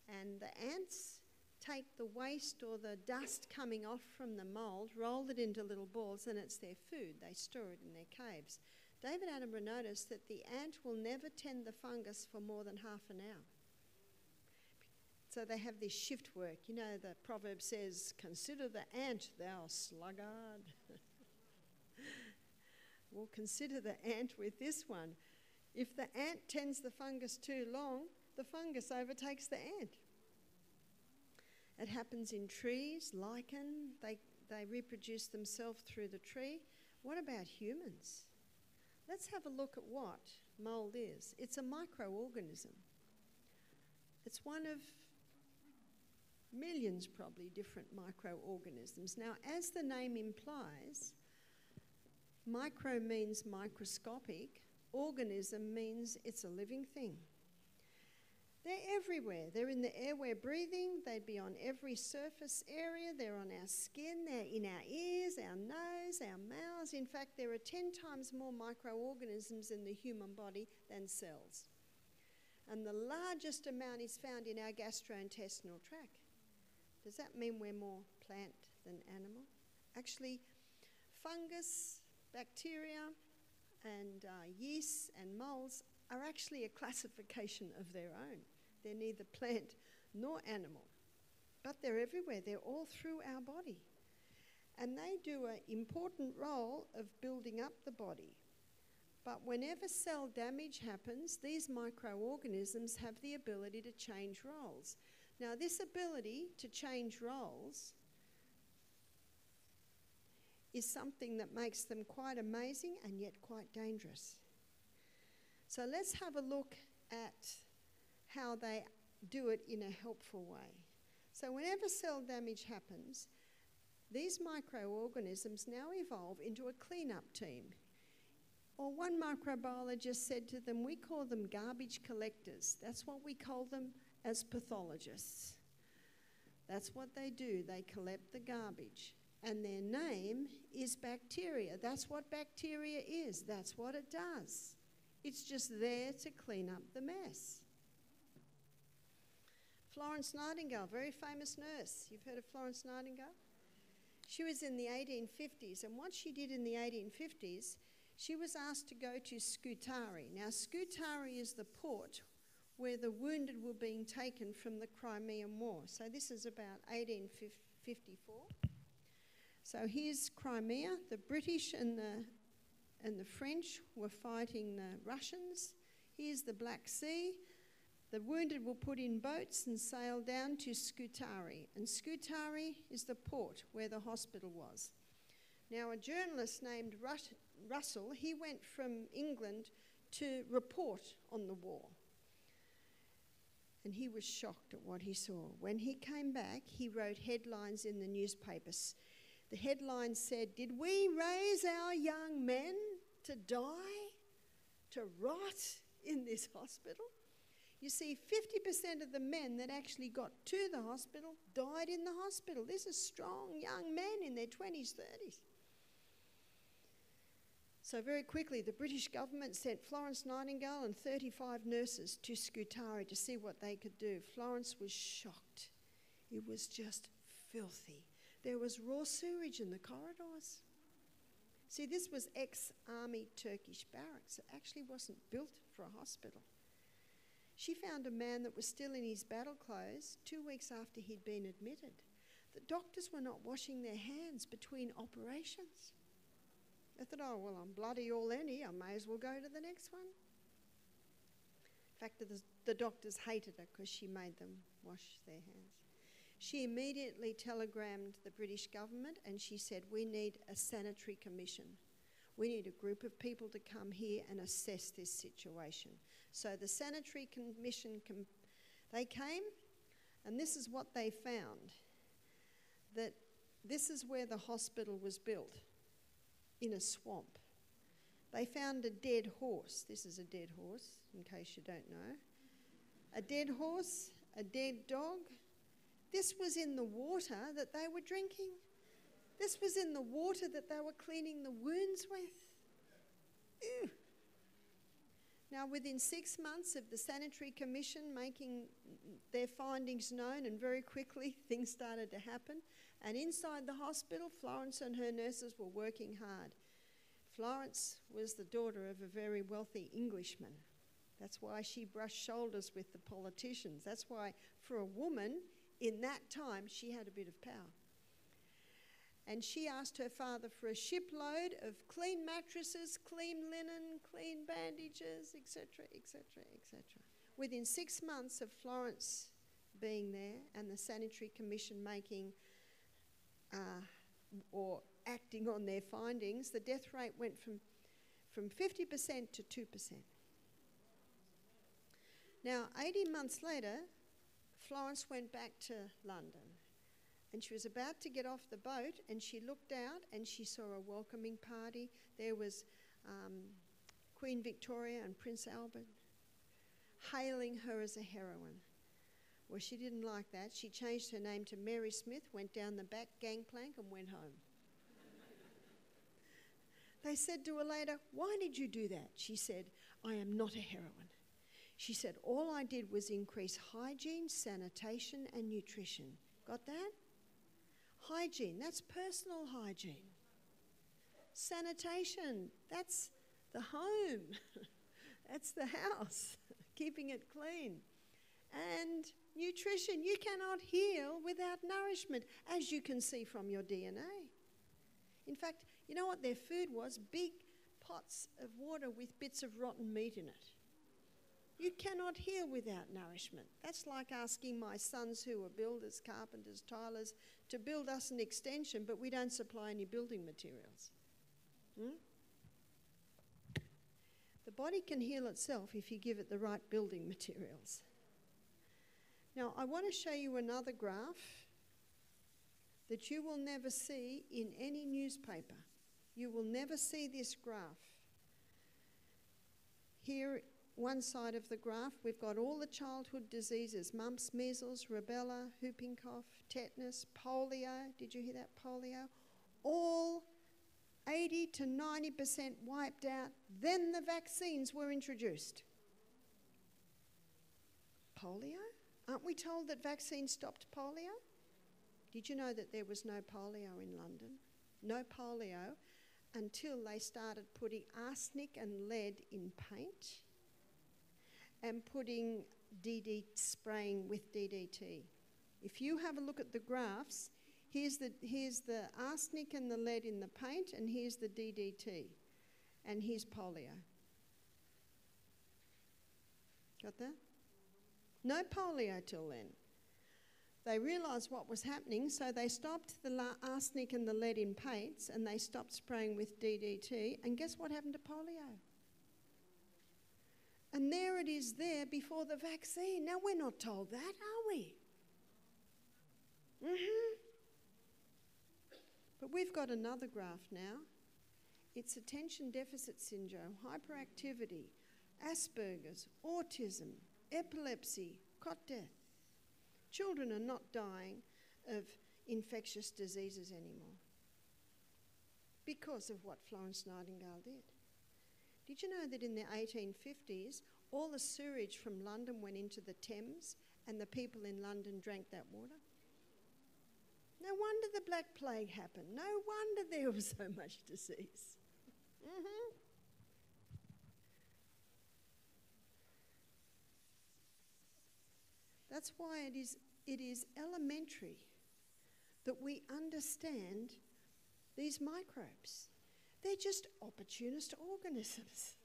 and the ants take the waste or the dust coming off from the mold, roll it into little balls, and it's their food. They store it in their caves. David Attenborough noticed that the ant will never tend the fungus for more than half an hour. So they have this shift work. You know, the proverb says, consider the ant, thou sluggard. Well, consider the ant with this one. If the ant tends the fungus too long, the fungus overtakes the ant. It happens in trees, lichen. They reproduce themselves through the tree. What about humans? Let's have a look at what mold is. It's a microorganism. It's one of millions, probably, different microorganisms. Now, as the name implies, micro means microscopic, organism means it's a living thing. They're everywhere. They're in the air we're breathing. They'd be on every surface area. They're on our skin. They're in our ears, our nose, our mouths. In fact, there are 10 times more microorganisms in the human body than cells. And the largest amount is found in our gastrointestinal tract. Does that mean we're more plant than animal? Actually, fungus, bacteria, and yeasts and molds are actually a classification of their own. They're neither plant nor animal, but they're everywhere. They're all through our body. And they do an important role of building up the body. But whenever cell damage happens, these microorganisms have the ability to change roles. Now, this ability to change roles is something that makes them quite amazing and yet quite dangerous. So let's have a look at how they do it in a helpful way. So whenever cell damage happens, these microorganisms now evolve into a cleanup team. Or one microbiologist said to them, we call them garbage collectors. That's what we call them as pathologists. That's what they do. They collect the garbage. And their name is bacteria. That's what bacteria is. That's what it does. It's just there to clean up the mess. Florence Nightingale, very famous nurse. You've heard of Florence Nightingale? She was in the 1850s, and what she did in the 1850s, she was asked to go to Scutari. Now, Scutari is the port where the wounded were being taken from the Crimean War. So this is about 1854. So here's Crimea. The British and the French were fighting the Russians. Here's the Black Sea. The wounded were put in boats and sailed down to Scutari. And Scutari is the port where the hospital was. Now, a journalist named Russell, he went from England to report on the war. And he was shocked at what he saw. When he came back, he wrote headlines in the newspapers. The headline said, "Did we raise our young men to die, to rot in this hospital?" You see, 50% of the men that actually got to the hospital died in the hospital. This is strong young men in their 20s, 30s. So very quickly, the British government sent Florence Nightingale and 35 nurses to Scutari to see what they could do. Florence was shocked. It was just filthy. There was raw sewage in the corridors. See, this was ex-army Turkish barracks. It actually wasn't built for a hospital. She found a man that was still in his battle clothes 2 weeks after he'd been admitted. The doctors were not washing their hands between operations. They thought, oh, well, I'm bloody all any, I may as well go to the next one. In fact, the doctors hated her because she made them wash their hands. She immediately telegrammed the British government and she said, we need a sanitary commission. We need a group of people to come here and assess this situation. So the sanitary commission, they came, and this is what they found, that this is where the hospital was built, in a swamp. They found a dead horse. This is a dead horse, in case you don't know. A dead horse, a dead dog. This was in the water that they were drinking. This was in the water that they were cleaning the wounds with. Ew. Now, within 6 months of the Sanitary Commission making their findings known, and very quickly things started to happen, and inside the hospital, Florence and her nurses were working hard. Florence was the daughter of a very wealthy Englishman. That's why she brushed shoulders with the politicians. That's why, for a woman, in that time, she had a bit of power. And she asked her father for a shipload of clean mattresses, clean linen, clean bandages, etc., etc., etc. Within 6 months of Florence being there and the Sanitary Commission making or acting on their findings, the death rate went from 50% to 2%. Now, 18 months later, Florence went back to London. And she was about to get off the boat and she looked out and she saw a welcoming party. There was Queen Victoria and Prince Albert hailing her as a heroine. Well, she didn't like that. She changed her name to Mary Smith, went down the back gangplank and went home. They said to her later, "Why did you do that?" She said, "I am not a heroine." She said, "All I did was increase hygiene, sanitation and nutrition." Got that? Hygiene, that's personal hygiene. Sanitation, that's the home. That's the house, keeping it clean. And nutrition, you cannot heal without nourishment, as you can see from your DNA. In fact, you know what their food was? Big pots of water with bits of rotten meat in it. You cannot heal without nourishment. That's like asking my sons, who are builders, carpenters, tilers, to build us an extension, but we don't supply any building materials. The body can heal itself if you give it the right building materials. Now, I want to show you another graph that you will never see in any newspaper. You will never see this graph. Here, one side of the graph, we've got all the childhood diseases: mumps, measles, rubella, whooping cough, tetanus, polio. Did you hear that? Polio. All 80 to 90% wiped out. Then the vaccines were introduced. Polio? Aren't we told that vaccines stopped polio? Did you know that there was no polio in London? No polio until they started putting arsenic and lead in paint and putting spraying with DDT. If you have a look at the graphs, here's the arsenic and the lead in the paint, and here's the DDT, and here's polio. Got that? No polio till then. They realised what was happening, so they stopped the arsenic and the lead in paints, and they stopped spraying with DDT, and guess what happened to polio? And there it is there before the vaccine. Now, we're not told that, are we? But we've got another graph now. It's attention deficit syndrome, hyperactivity, Asperger's, autism, epilepsy, cot death. Children are not dying of infectious diseases anymore because of what Florence Nightingale did. Did you know that in the 1850s, all the sewage from London went into the Thames and the people in London drank that water? No wonder the Black Plague happened. No wonder there was so much disease. That's why it is elementary that we understand these microbes. They're just opportunist organisms.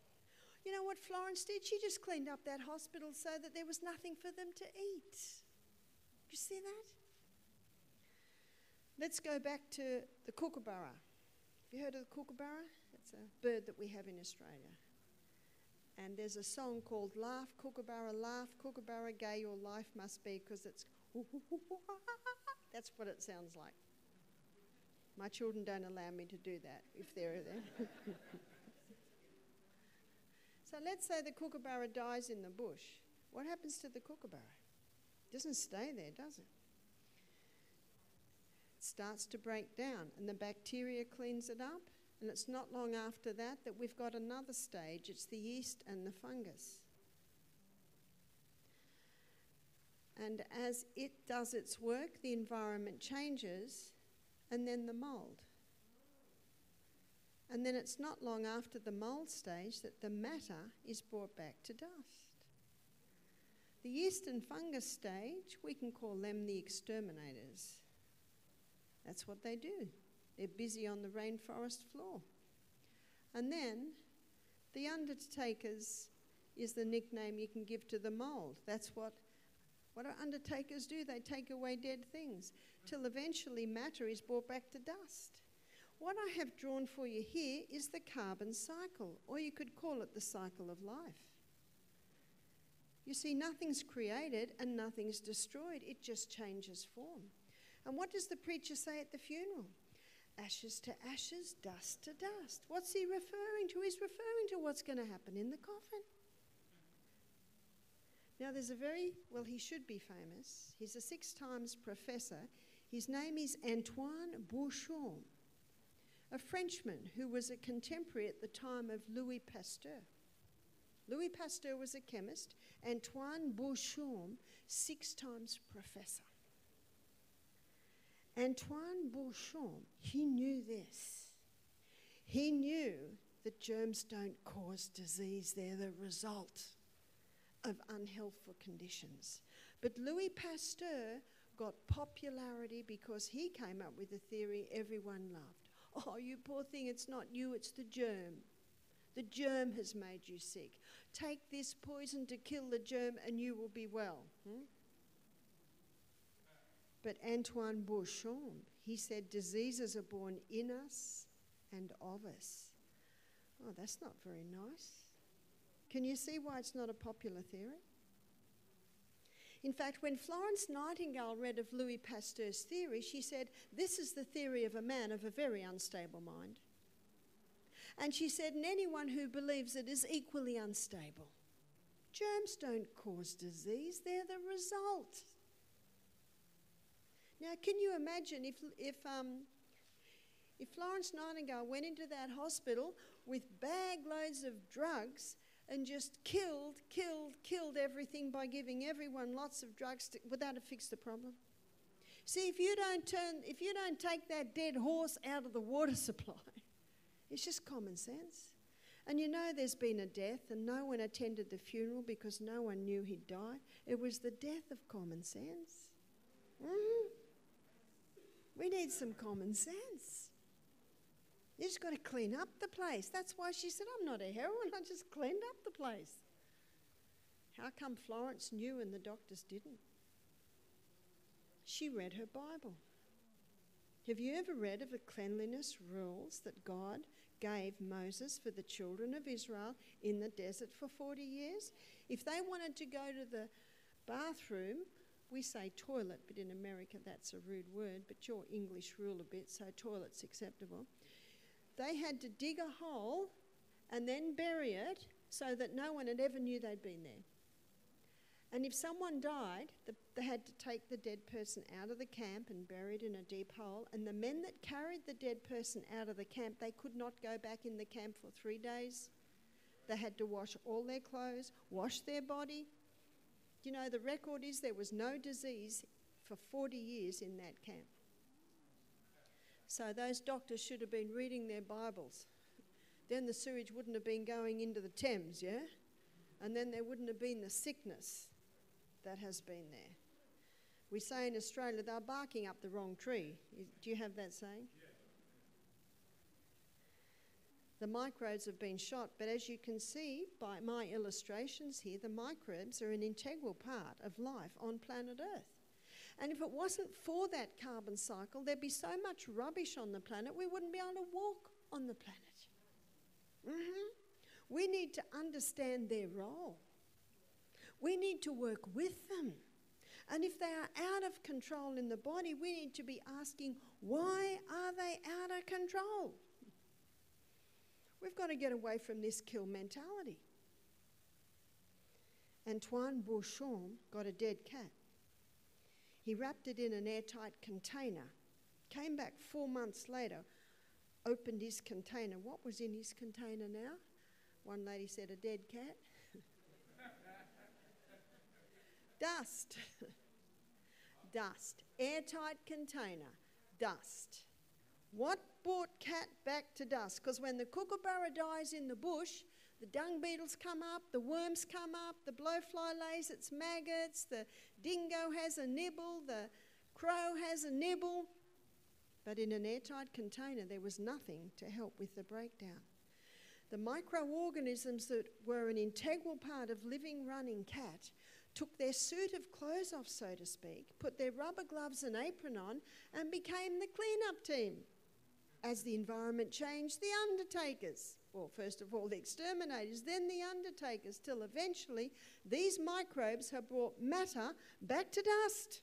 You know what Florence did? She just cleaned up that hospital so that there was nothing for them to eat. You see that? Let's go back to the kookaburra. Have you heard of the kookaburra? It's a bird that we have in Australia. And there's a song called Laugh Kookaburra, gay your life must be, because it's that's what it sounds like. My children don't allow me to do that if they're there. So let's say the kookaburra dies in the bush. What happens to the kookaburra? It doesn't stay there, does it? It starts to break down, and the bacteria cleans it up. And it's not long after that we've got another stage. It's the yeast and the fungus. And as it does its work, the environment changes, and then the mould. And then it's not long after the mould stage that the matter is brought back to dust. The yeast and fungus stage, we can call them the exterminators. That's what they do. They're busy on the rainforest floor. And then the undertakers is the nickname you can give to the mould. That's what undertakers do. They take away dead things till eventually matter is brought back to dust. What I have drawn for you here is the carbon cycle, or you could call it the cycle of life. You see, nothing's created and nothing's destroyed. It just changes form. And what does the preacher say at the funeral? Ashes to ashes, dust to dust. What's he referring to? He's referring to what's going to happen in the coffin. Now there's he should be famous. He's a 6 times professor. His name is Antoine Bourchon, a Frenchman who was a contemporary at the time of Louis Pasteur. Louis Pasteur was a chemist. Antoine Bourchon, 6 times professor. Antoine Bourchon, he knew this. He knew that germs don't cause disease, they're the result of unhealthful conditions. But Louis Pasteur got popularity because he came up with a theory everyone loved. Oh, you poor thing, it's not you, it's the germ. The germ has made you sick. Take this poison to kill the germ and you will be well. But Antoine Bourchon, he said diseases are born in us and of us. Oh, that's not very nice. Can you see why it's not a popular theory? In fact, when Florence Nightingale read of Louis Pasteur's theory, she said, "This is the theory of a man of a very unstable mind." And she said, "And anyone who believes it is equally unstable." Germs don't cause disease, they're the result. Now, can you imagine if Florence Nightingale went into that hospital with bag loads of drugs and just killed everything by giving everyone lots of drugs, would that have fixed the problem? See, if you don't take that dead horse out of the water supply, it's just common sense. And you know there's been a death and no one attended the funeral because no one knew he'd died. It was the death of common sense. We need some common sense. You just got to clean up the place. That's why she said, "I'm not a heroine, I just cleaned up the place." How come Florence knew and the doctors didn't? She read her Bible. Have you ever read of the cleanliness rules that God gave Moses for the children of Israel in the desert for 40 years? If they wanted to go to the bathroom, we say toilet, but in America that's a rude word, but your English rule a bit, so toilet's acceptable. They had to dig a hole and then bury it so that no one had ever knew they'd been there. And if someone died, they had to take the dead person out of the camp and bury it in a deep hole. And the men that carried the dead person out of the camp, they could not go back in the camp for 3 days. They had to wash all their clothes, wash their body. You know, the record is there was no disease for 40 years in that camp. So those doctors should have been reading their Bibles. Then the sewage wouldn't have been going into the Thames, yeah? And then there wouldn't have been the sickness that has been there. We say in Australia, they're barking up the wrong tree. Do you have that saying? Yeah. The microbes have been shot, but as you can see by my illustrations here, the microbes are an integral part of life on planet Earth. And if it wasn't for that carbon cycle, there'd be so much rubbish on the planet, we wouldn't be able to walk on the planet. We need to understand their role. We need to work with them. And if they are out of control in the body, we need to be asking, why are they out of control? We've got to get away from this kill mentality. Antoine Beauchamp got a dead cat. He wrapped it in an airtight container, came back 4 months later, opened his container. What was in his container now? One lady said, "A dead cat." Dust. Dust. Airtight container. Dust. What brought cat back to dust? Because when the kookaburra dies in the bush, the dung beetles come up, the worms come up, the blowfly lays its maggots, the dingo has a nibble, the crow has a nibble. But in an airtight container, there was nothing to help with the breakdown. The microorganisms that were an integral part of living, running cat took their suit of clothes off, so to speak, put their rubber gloves and apron on, and became the clean-up team. As the environment changed, the undertakers, well, first of all, the exterminators, then the undertakers, till eventually these microbes have brought matter back to dust.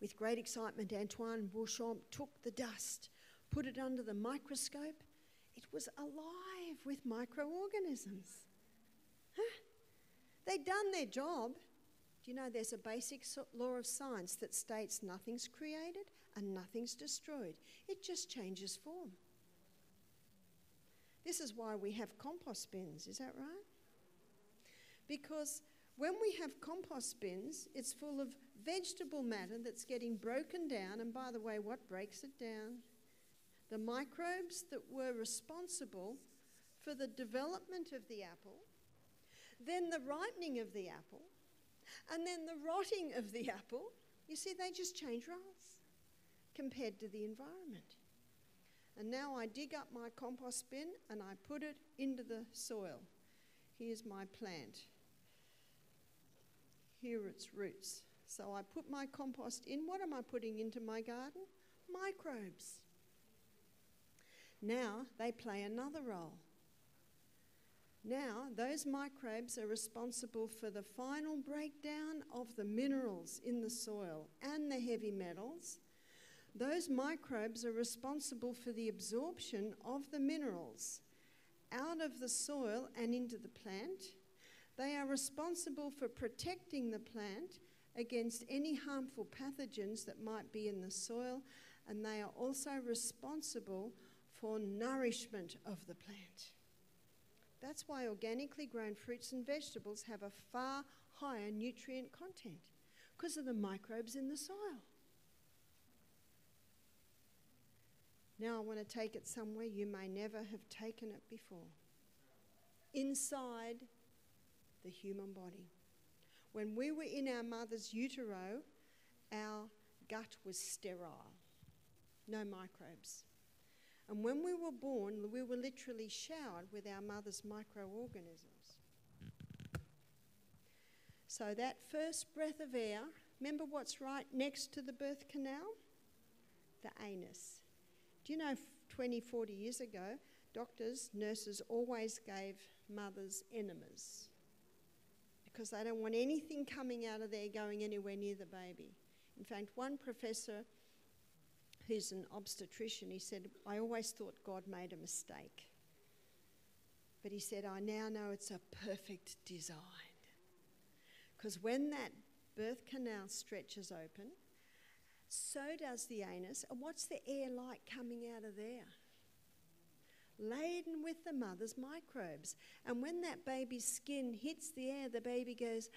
With great excitement, Antoine Beauchamp took the dust, put it under the microscope. It was alive with microorganisms. They'd done their job. Do you know there's a basic law of science that states nothing's created and nothing's destroyed. It just changes form. This is why we have compost bins, is that right? Because when we have compost bins, it's full of vegetable matter that's getting broken down. And by the way, what breaks it down? The microbes that were responsible for the development of the apple, then the ripening of the apple, and then the rotting of the apple. You see, they just change roles compared to the environment. And now I dig up my compost bin and I put it into the soil. Here's my plant. Here are its roots. So I put my compost in. What am I putting into my garden? Microbes. Now they play another role. Now, those microbes are responsible for the final breakdown of the minerals in the soil and the heavy metals. Those microbes are responsible for the absorption of the minerals out of the soil and into the plant. They are responsible for protecting the plant against any harmful pathogens that might be in the soil, and they are also responsible for nourishment of the plant. That's why organically grown fruits and vegetables have a far higher nutrient content, because of the microbes in the soil. Now I want to take it somewhere you may never have taken it before. Inside the human body. When we were in our mother's utero, our gut was sterile, no microbes. And when we were born, we were literally showered with our mother's microorganisms. So that first breath of air, remember what's right next to the birth canal? The anus. Do you know 20, 40 years ago, doctors, nurses always gave mothers enemas because they don't want anything coming out of there going anywhere near the baby. In fact, one professor who's an obstetrician, he said, I always thought God made a mistake. But he said, I now know it's a perfect design. Because when that birth canal stretches open, so does the anus. And what's the air like coming out of there? Laden with the mother's microbes. And when that baby's skin hits the air, the baby goes,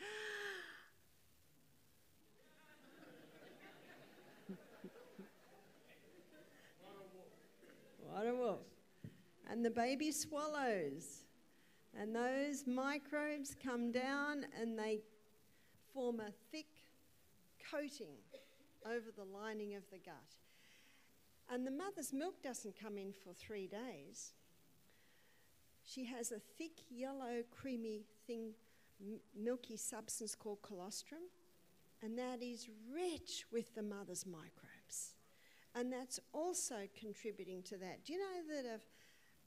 what a wolf. And the baby swallows. And those microbes come down and they form a thick coating over the lining of the gut. And the mother's milk doesn't come in for 3 days. She has a thick, yellow, creamy thing, milky substance called colostrum, and that is rich with the mother's microbes. And that's also contributing to that. Do you know that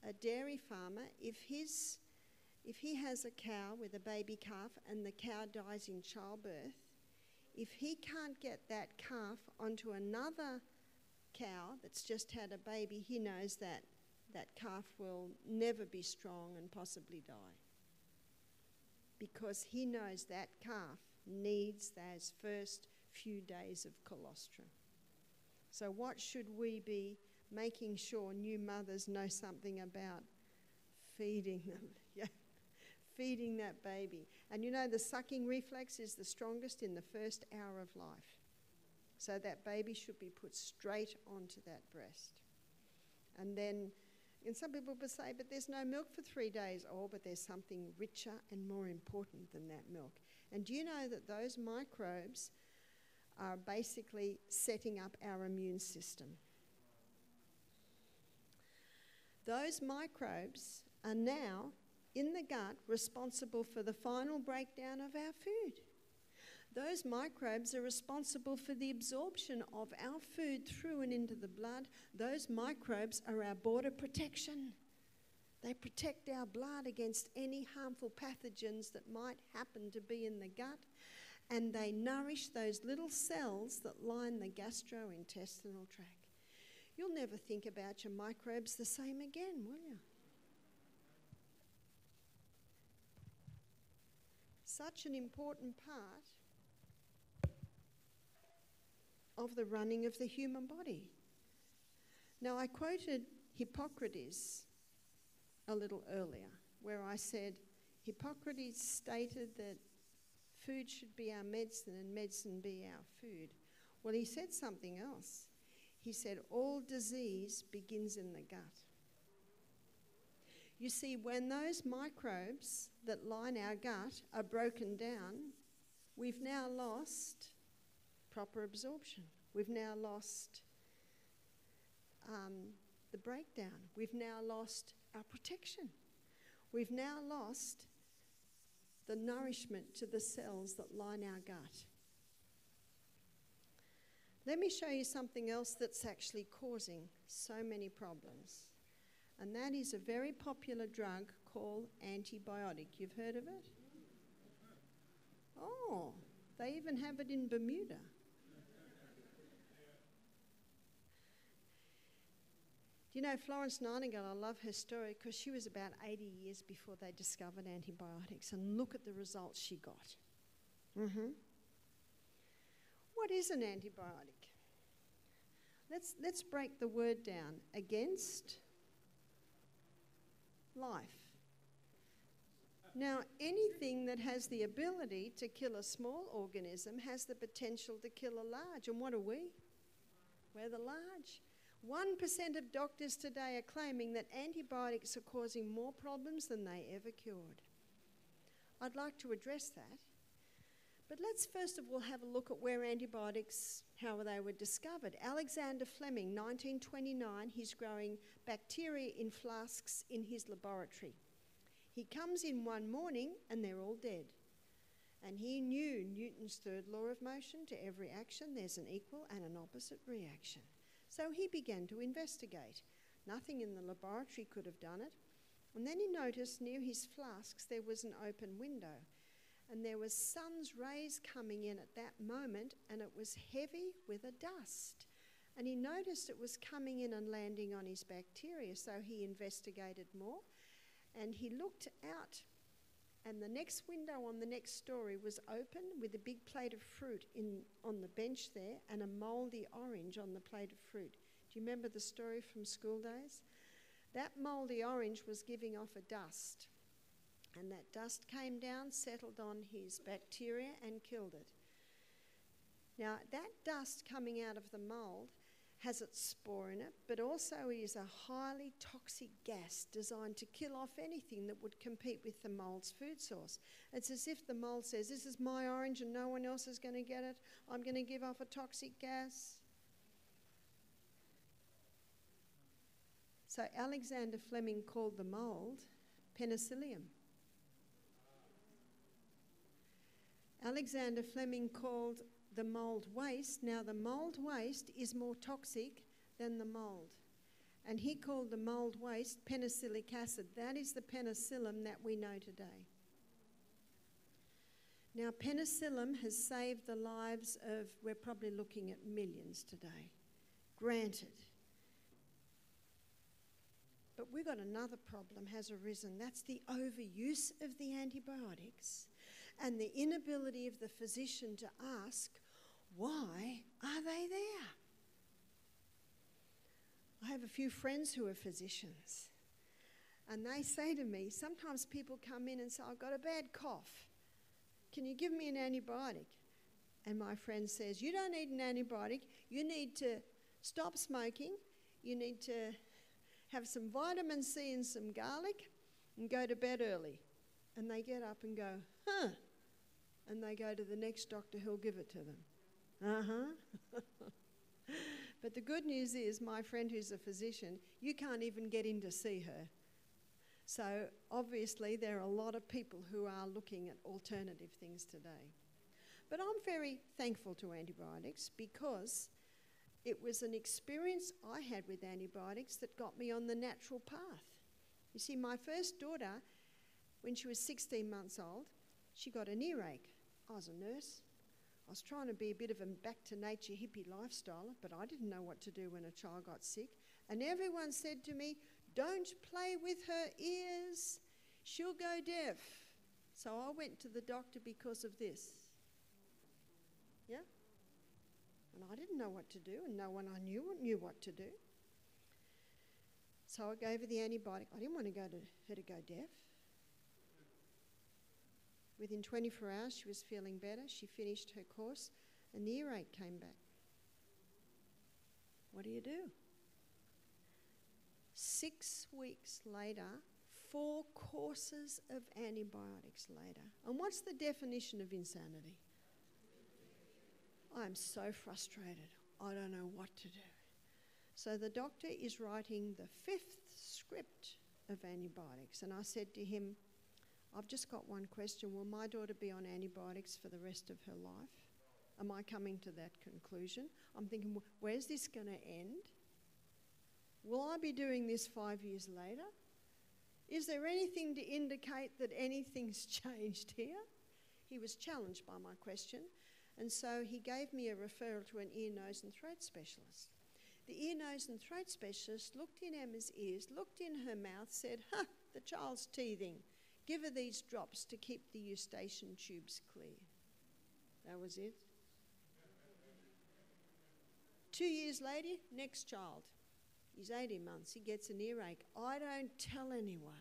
a dairy farmer, if he has a cow with a baby calf and the cow dies in childbirth, if he can't get that calf onto another cow that's just had a baby, he knows that that calf will never be strong and possibly die. Because he knows that calf needs those first few days of colostrum. So what should we be making sure new mothers know something about? Feeding them, feeding that baby. And you know the sucking reflex is the strongest in the first hour of life. So that baby should be put straight onto that breast. And then, and some people will say, but there's no milk for 3 days. Oh, but there's something richer and more important than that milk. And do you know that those microbes are basically setting up our immune system? Those microbes are now in the gut responsible for the final breakdown of our food. Those microbes are responsible for the absorption of our food through and into the blood. Those microbes are our border protection. They protect our blood against any harmful pathogens that might happen to be in the gut, and they nourish those little cells that line the gastrointestinal tract. You'll never think about your microbes the same again, will you? Such an important part of the running of the human body. Now, I quoted Hippocrates a little earlier, where I said Hippocrates stated that food should be our medicine and medicine be our food. Well, he said something else. He said all disease begins in the gut. You see, when those microbes that line our gut are broken down, we've now lost proper absorption. We've now lost the breakdown. We've now lost our protection. We've now lost the nourishment to the cells that line our gut. Let me show you something else that's actually causing so many problems. And that is a very popular drug call antibiotic. You've heard of it? Oh, they even have it in Bermuda. You know, Florence Nightingale, I love her story because she was about 80 years before they discovered antibiotics, and look at the results she got. What is an antibiotic? Let's break the word down. Against life. Now, anything that has the ability to kill a small organism has the potential to kill a large. And what are we? We're the large. 1% of doctors today are claiming that antibiotics are causing more problems than they ever cured. I'd like to address that. But let's first of all have a look at where antibiotics, how they were discovered. Alexander Fleming, 1929, he's growing bacteria in flasks in his laboratory. He comes in one morning and they're all dead. And he knew Newton's third law of motion: to every action there's an equal and an opposite reaction. So he began to investigate. Nothing in the laboratory could have done it. And then he noticed near his flasks there was an open window. And there was sun's rays coming in at that moment, and it was heavy with a dust. And he noticed it was coming in and landing on his bacteria, so he investigated more. And he looked out, and the next window on the next story was open with a big plate of fruit on the bench there and a mouldy orange on the plate of fruit. Do you remember the story from school days? That mouldy orange was giving off a dust, and that dust came down, settled on his bacteria and killed it. Now, that dust coming out of the mould has its spore in it, but also is a highly toxic gas designed to kill off anything that would compete with the mould's food source. It's as if the mould says, this is my orange and no one else is going to get it. I'm going to give off a toxic gas. So Alexander Fleming called the mould penicillium. Alexander Fleming called the mould waste. Now, the mould waste is more toxic than the mould. And he called the mould waste penicillic acid. That is the penicillin that we know today. Now, penicillin has saved the lives of, we're probably looking at millions today. Granted. But we've got another problem has arisen. That's the overuse of the antibiotics and the inability of the physician to ask, why are they there? I have a few friends who are physicians, and they say to me, sometimes people come in and say, I've got a bad cough. Can you give me an antibiotic? And my friend says, you don't need an antibiotic. You need to stop smoking. You need to have some vitamin C and some garlic and go to bed early. And they get up and go, huh? And they go to the next doctor who'll give it to them. But the good news is, my friend who's a physician, you can't even get in to see her. So obviously there are a lot of people who are looking at alternative things today. But I'm very thankful to antibiotics because it was an experience I had with antibiotics that got me on the natural path. You see, my first daughter, when she was 16 months old, she got an earache. I was a nurse. I was trying to be a bit of a back-to-nature hippie lifestyle, but I didn't know what to do when a child got sick. And everyone said to me, don't play with her ears. She'll go deaf. So I went to the doctor because of this. Yeah? And I didn't know what to do, and no one I knew what to do. So I gave her the antibiotic. I didn't want her to go deaf. Within 24 hours, she was feeling better. She finished her course, and the earache came back. What do? 6 weeks later, 4 courses of antibiotics later. And what's the definition of insanity? I'm so frustrated. I don't know what to do. So the doctor is writing the 5th script of antibiotics. And I said to him, I've just got one question. Will my daughter be on antibiotics for the rest of her life? Am I coming to that conclusion? I'm thinking, where's this going to end? Will I be doing this 5 years later? Is there anything to indicate that anything's changed here? He was challenged by my question, and so he gave me a referral to an ear, nose and throat specialist. The ear, nose and throat specialist looked in Emma's ears, looked in her mouth, said, the child's teething. Give her these drops to keep the eustachian tubes clear. That was it. 2 years later, next child. He's 18 months. He gets an earache. I don't tell anyone.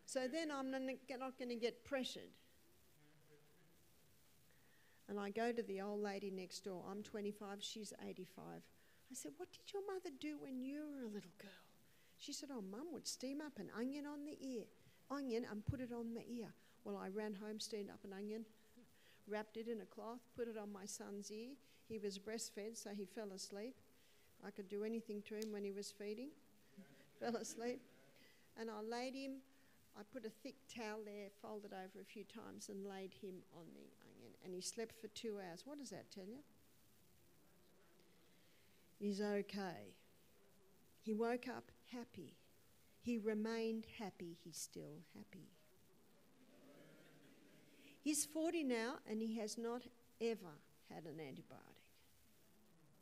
So then I'm not going to get pressured. And I go to the old lady next door. I'm 25, she's 85. I said, what did your mother do when you were a little girl? She said, Mum would steam up an onion and put it on the ear. Well, I ran home, steamed up an onion, wrapped it in a cloth, put it on my son's ear. He was breastfed, so he fell asleep. I could do anything to him when he was feeding. Fell asleep. And I laid him, I put a thick towel there, folded over a few times and laid him on the onion. And he slept for 2 hours. What does that tell you? He's okay. He woke up happy. He remained happy. He's still happy. He's 40 now and he has not ever had an antibiotic.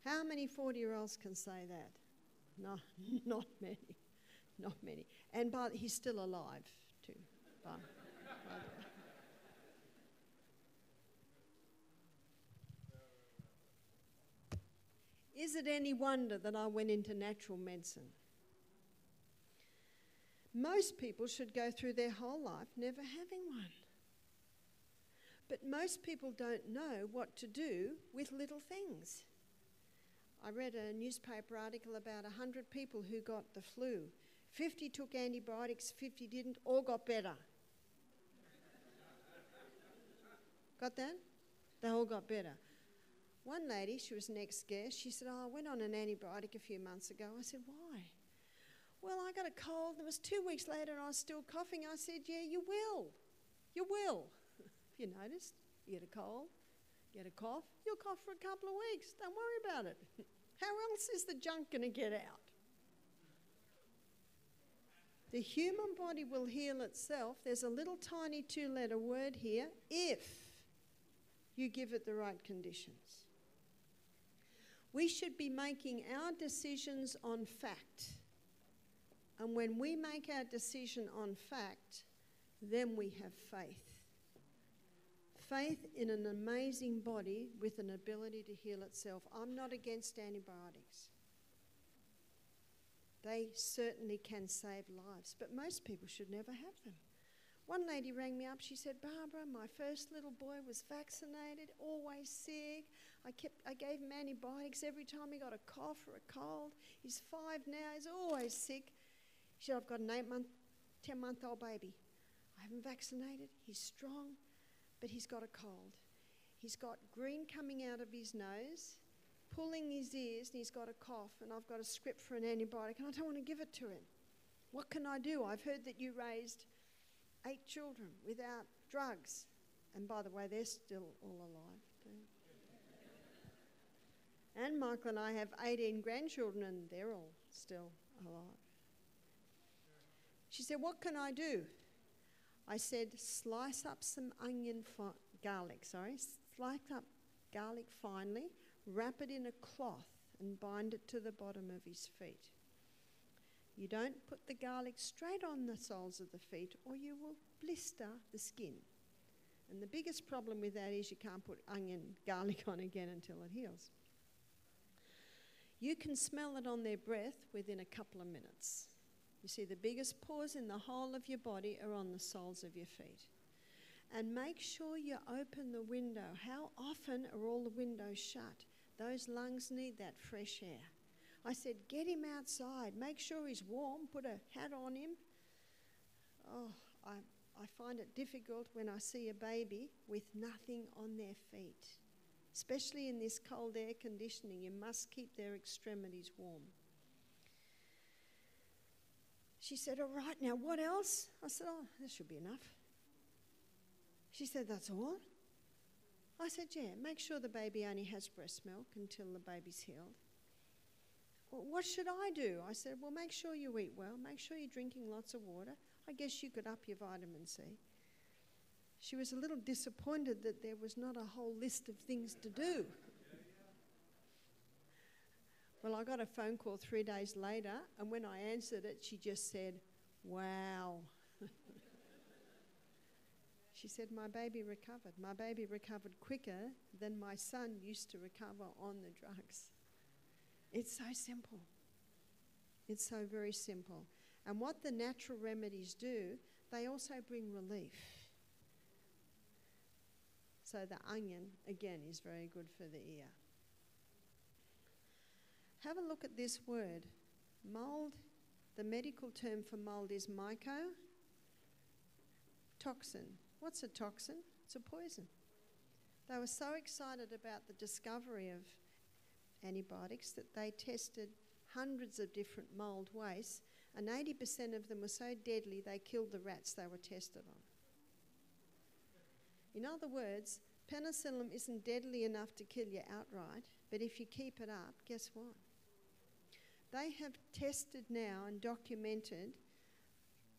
How many 40-year-olds can say that? No, not many. Not many. And he's still alive too. By the way. Is it any wonder that I went into natural medicine? Most people should go through their whole life never having one. But most people don't know what to do with little things. I read a newspaper article about 100 people who got the flu. 50 took antibiotics, 50 didn't, all got better. Got that? They all got better. One lady, she was next guest, she said, I went on an antibiotic a few months ago. I said, why? Well, I got a cold. It was 2 weeks later and I was still coughing. I said, yeah, you will. You will. If you noticed, you get a cold, you get a cough, you'll cough for a couple of weeks. Don't worry about it. How else is the junk going to get out? The human body will heal itself. There's a little tiny 2-letter word here, if you give it the right conditions. We should be making our decisions on fact. And when we make our decision on fact, then we have faith. Faith in an amazing body with an ability to heal itself. I'm not against antibiotics. They certainly can save lives, but most people should never have them. One lady rang me up, she said, Barbara, my first little boy was vaccinated, always sick. I gave him antibiotics every time he got a cough or a cold. He's 5 now, he's always sick. She said, I've got an 10-month-old baby. I haven't vaccinated, he's strong, but he's got a cold. He's got green coming out of his nose, pulling his ears, and he's got a cough, and I've got a script for an antibiotic, and I don't want to give it to him. What can I do? I've heard that you raised 8 children without drugs. And by the way, they're still all alive too. And Michael and I have 18 grandchildren and they're all still alive. She said, what can I do? I said, slice up some garlic finely, wrap it in a cloth and bind it to the bottom of his feet. You don't put the garlic straight on the soles of the feet or you will blister the skin. And the biggest problem with that is you can't put garlic on again until it heals. You can smell it on their breath within a couple of minutes. You see, the biggest pores in the whole of your body are on the soles of your feet. And make sure you open the window. How often are all the windows shut? Those lungs need that fresh air. I said, get him outside. Make sure he's warm. Put a hat on him. Oh, I find it difficult when I see a baby with nothing on their feet. Especially in this cold air conditioning, you must keep their extremities warm. She said, all right, now what else? I said, oh, that should be enough. She said, that's all? I said, yeah, make sure the baby only has breast milk until the baby's healed. well, what should I do? I said, well, make sure you eat well. Make sure you're drinking lots of water. I guess you could up your vitamin C. She was a little disappointed that there was not a whole list of things to do. Well, I got a phone call 3 days later, and when I answered it, she just said, wow. She said, my baby recovered. My baby recovered quicker than my son used to recover on the drugs. It's so simple. It's so very simple. And what the natural remedies do, they also bring relief. So the onion, again, is very good for the ear. Have a look at this word. Mold, the medical term for mold is mycotoxin. What's a toxin? It's a poison. They were so excited about the discovery of antibiotics that they tested hundreds of different mold wastes, and 80% of them were so deadly they killed the rats they were tested on. In other words, penicillin isn't deadly enough to kill you outright, but if you keep it up, guess what? They have tested now and documented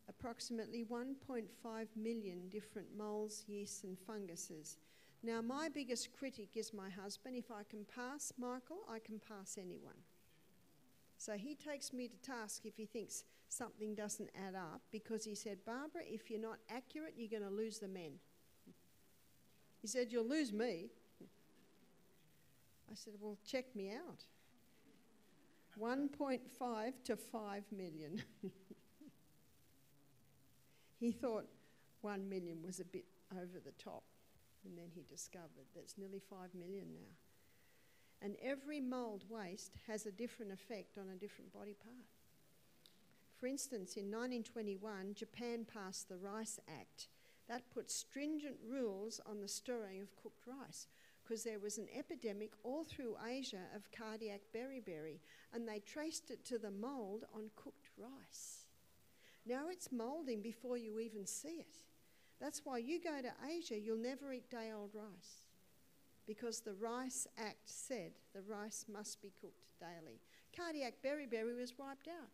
approximately 1.5 million different molds, yeasts and funguses. Now, my biggest critic is my husband. If I can pass Michael, I can pass anyone. So he takes me to task if he thinks something doesn't add up, because he said, Barbara, if you're not accurate, you're going to lose the men. He said, you'll lose me. I said, well, check me out. 1.5 to 5 million. He thought 1 million was a bit over the top, and then he discovered that's nearly 5 million now. And every mould waste has a different effect on a different body part. For instance, in 1921, Japan passed the Rice Act. That put stringent rules on the storing of cooked rice, because there was an epidemic all through Asia of cardiac beriberi, and they traced it to the mould on cooked rice. Now it's moulding before you even see it. That's why you go to Asia, you'll never eat day-old rice, because the Rice Act said the rice must be cooked daily. Cardiac beriberi was wiped out.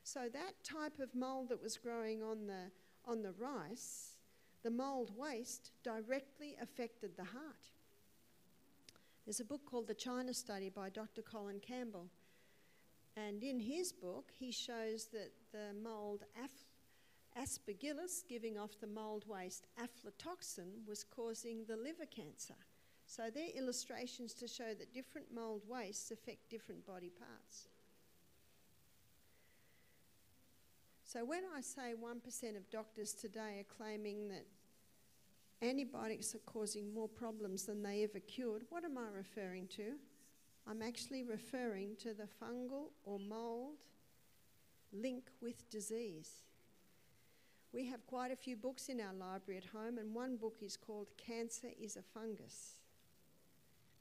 So that type of mould that was growing on the rice, the mould waste directly affected the heart. There's a book called The China Study by Dr. Colin Campbell. And in his book, he shows that the mould Aspergillus, giving off the mould waste aflatoxin, was causing the liver cancer. So they're illustrations to show that different mould wastes affect different body parts. So when I say 1% of doctors today are claiming that antibiotics are causing more problems than they ever cured, what am I referring to? I'm actually referring to the fungal or mould link with disease. We have quite a few books in our library at home, and one book is called Cancer is a Fungus.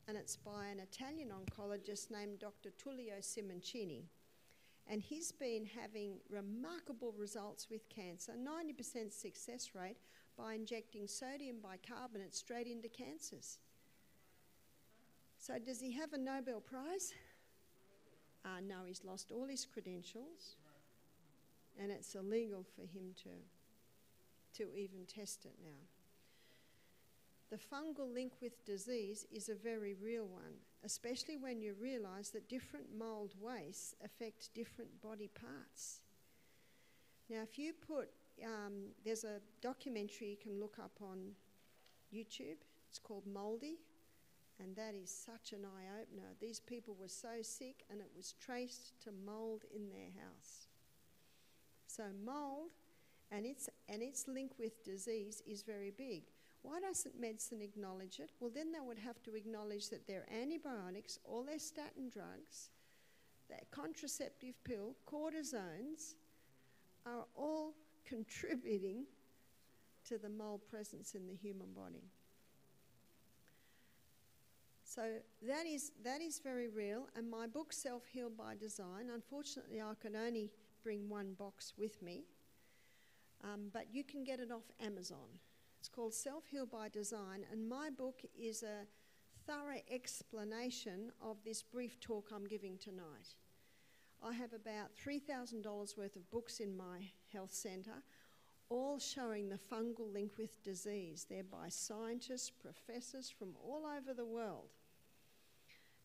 And it's by an Italian oncologist named Dr. Tullio Simoncini. And he's been having remarkable results with cancer, 90% success rate, by injecting sodium bicarbonate straight into cancers. So does he have a Nobel Prize? No, he's lost all his credentials, and it's illegal for him to even test it now. The fungal link with disease is a very real one, especially when you realise that different mould wastes affect different body parts. Now, if you put, there's a documentary you can look up on YouTube. It's called Mouldy, and that is such an eye-opener. These people were so sick, and it was traced to mould in their house. So mould and its link with disease is very big. Why doesn't medicine acknowledge it? Well, then they would have to acknowledge that their antibiotics, all their statin drugs, their contraceptive pill, cortisones, are all contributing to the mold presence in the human body. So that is very real. And my book, Self-Heal by Design, unfortunately I could only bring one box with me, but you can get it off Amazon. It's called Self-Heal by Design, and my book is a thorough explanation of this brief talk I'm giving tonight. I have about $3,000 worth of books in my health centre, all showing the fungal link with disease. They're by scientists, professors from all over the world.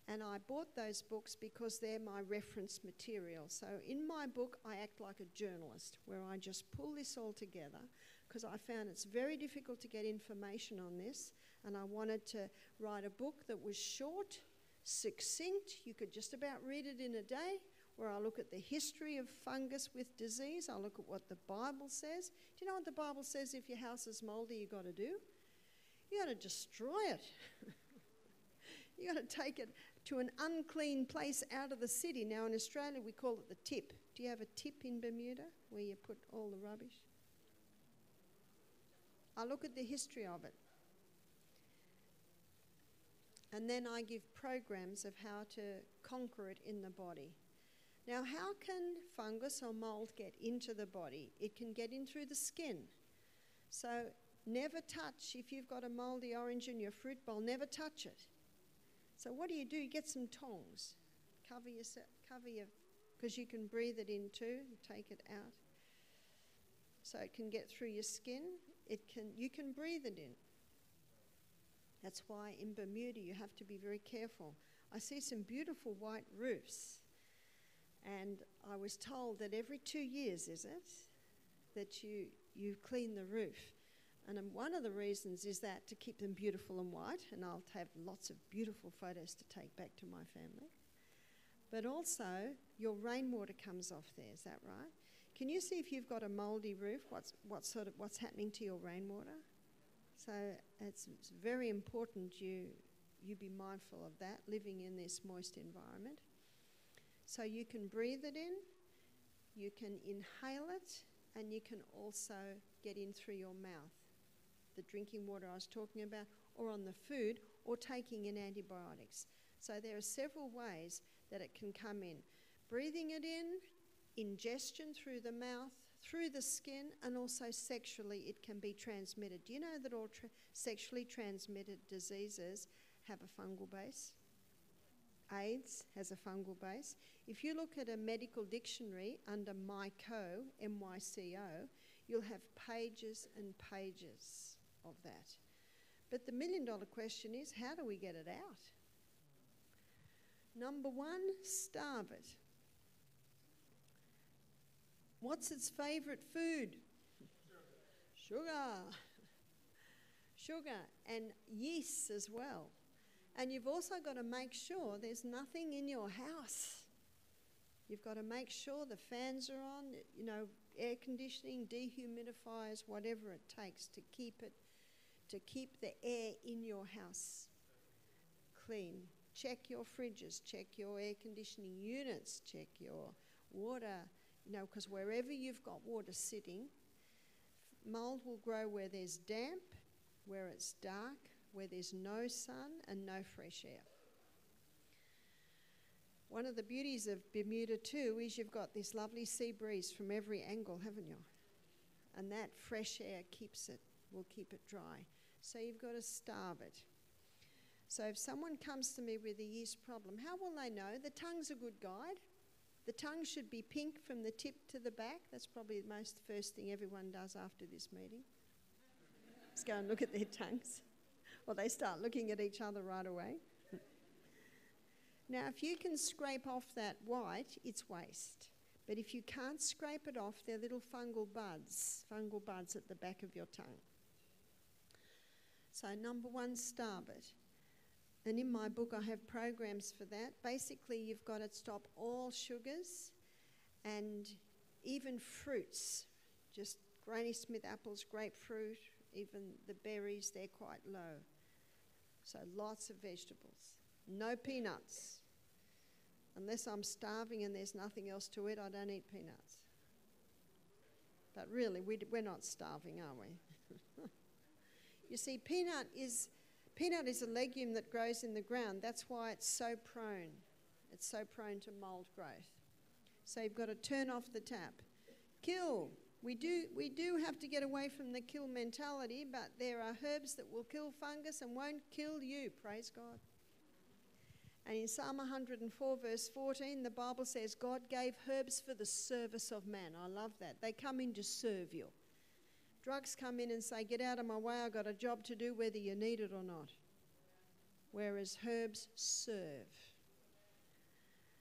And I bought those books because they're my reference material. So in my book, I act like a journalist, where I just pull this all together, because I found it's very difficult to get information on this, and I wanted to write a book that was short, succinct, you could just about read it in a day, where I look at the history of fungus with disease, I look at what the Bible says. Do you know what the Bible says if your house is mouldy, you've got to do? You've got to destroy it. You've got to take it to an unclean place out of the city. Now in Australia we call it the tip. Do you have a tip in Bermuda where you put all the rubbish? I look at the history of it. And then I give programs of how to conquer it in the body. Now, how can fungus or mould get into the body? It can get in through the skin. So never touch, if you've got a mouldy orange in your fruit bowl, never touch it. So what do? You get some tongs. Cover your, because you can breathe it in too, take it out. So it can get through your skin. You can breathe it in. That's why in Bermuda you have to be very careful. I see some beautiful white roofs, and I was told that every 2 years, is it, that you clean the roof. And one of the reasons is that to keep them beautiful and white, and I'll have lots of beautiful photos to take back to my family. But also, your rainwater comes off there, is that right? Can you see if you've got a mouldy roof, what's happening to your rainwater? So it's very important you be mindful of that, living in this moist environment. So you can breathe it in, you can inhale it, and you can also get in through your mouth. The drinking water I was talking about, or on the food, or taking in antibiotics. So there are several ways that it can come in. Breathing it in, ingestion through the mouth, through the skin, and also sexually it can be transmitted. Do you know that all sexually transmitted diseases have a fungal base? AIDS has a fungal base. If you look at a medical dictionary under MyCo, M-Y-C-O, you'll have pages and pages of that. But the million-dollar question is, how do we get it out? Number one, starve it. What's its favourite food? Sugar. Sugar and yeast as well. And you've also got to make sure there's nothing in your house. You've got to make sure the fans are on, air conditioning, dehumidifiers, whatever it takes to keep the air in your house clean. Check your fridges, check your air conditioning units, check your water, because wherever you've got water sitting, mould will grow where there's damp, where it's dark, where there's no sun and no fresh air. One of the beauties of Bermuda too is you've got this lovely sea breeze from every angle, haven't you? And that fresh air will keep it dry. So you've got to starve it. So if someone comes to me with a yeast problem, how will they know? The tongue's a good guide. The tongue should be pink from the tip to the back. That's probably the first thing everyone does after this meeting. Let's go and look at their tongues. Or they start looking at each other right away. Now, if you can scrape off that white, it's waste. But if you can't scrape it off, they're little fungal buds at the back of your tongue. So number one, starve it. And in my book, I have programs for that. Basically, you've got to stop all sugars and even fruits, just Granny Smith apples, grapefruit, even the berries, they're quite low. So lots of vegetables. No peanuts. Unless I'm starving and there's nothing else to eat, I don't eat peanuts. But really, we're not starving, are we? You see, peanut is a legume that grows in the ground. That's why it's so prone. It's so prone to mould growth. So you've got to turn off the tap. Kill. We do have to get away from the kill mentality, but there are herbs that will kill fungus and won't kill you, praise God. And in Psalm 104 verse 14, the Bible says God gave herbs for the service of man. I love that. They come in to serve you. Drugs come in and say, get out of my way, I've got a job to do whether you need it or not. Whereas herbs serve.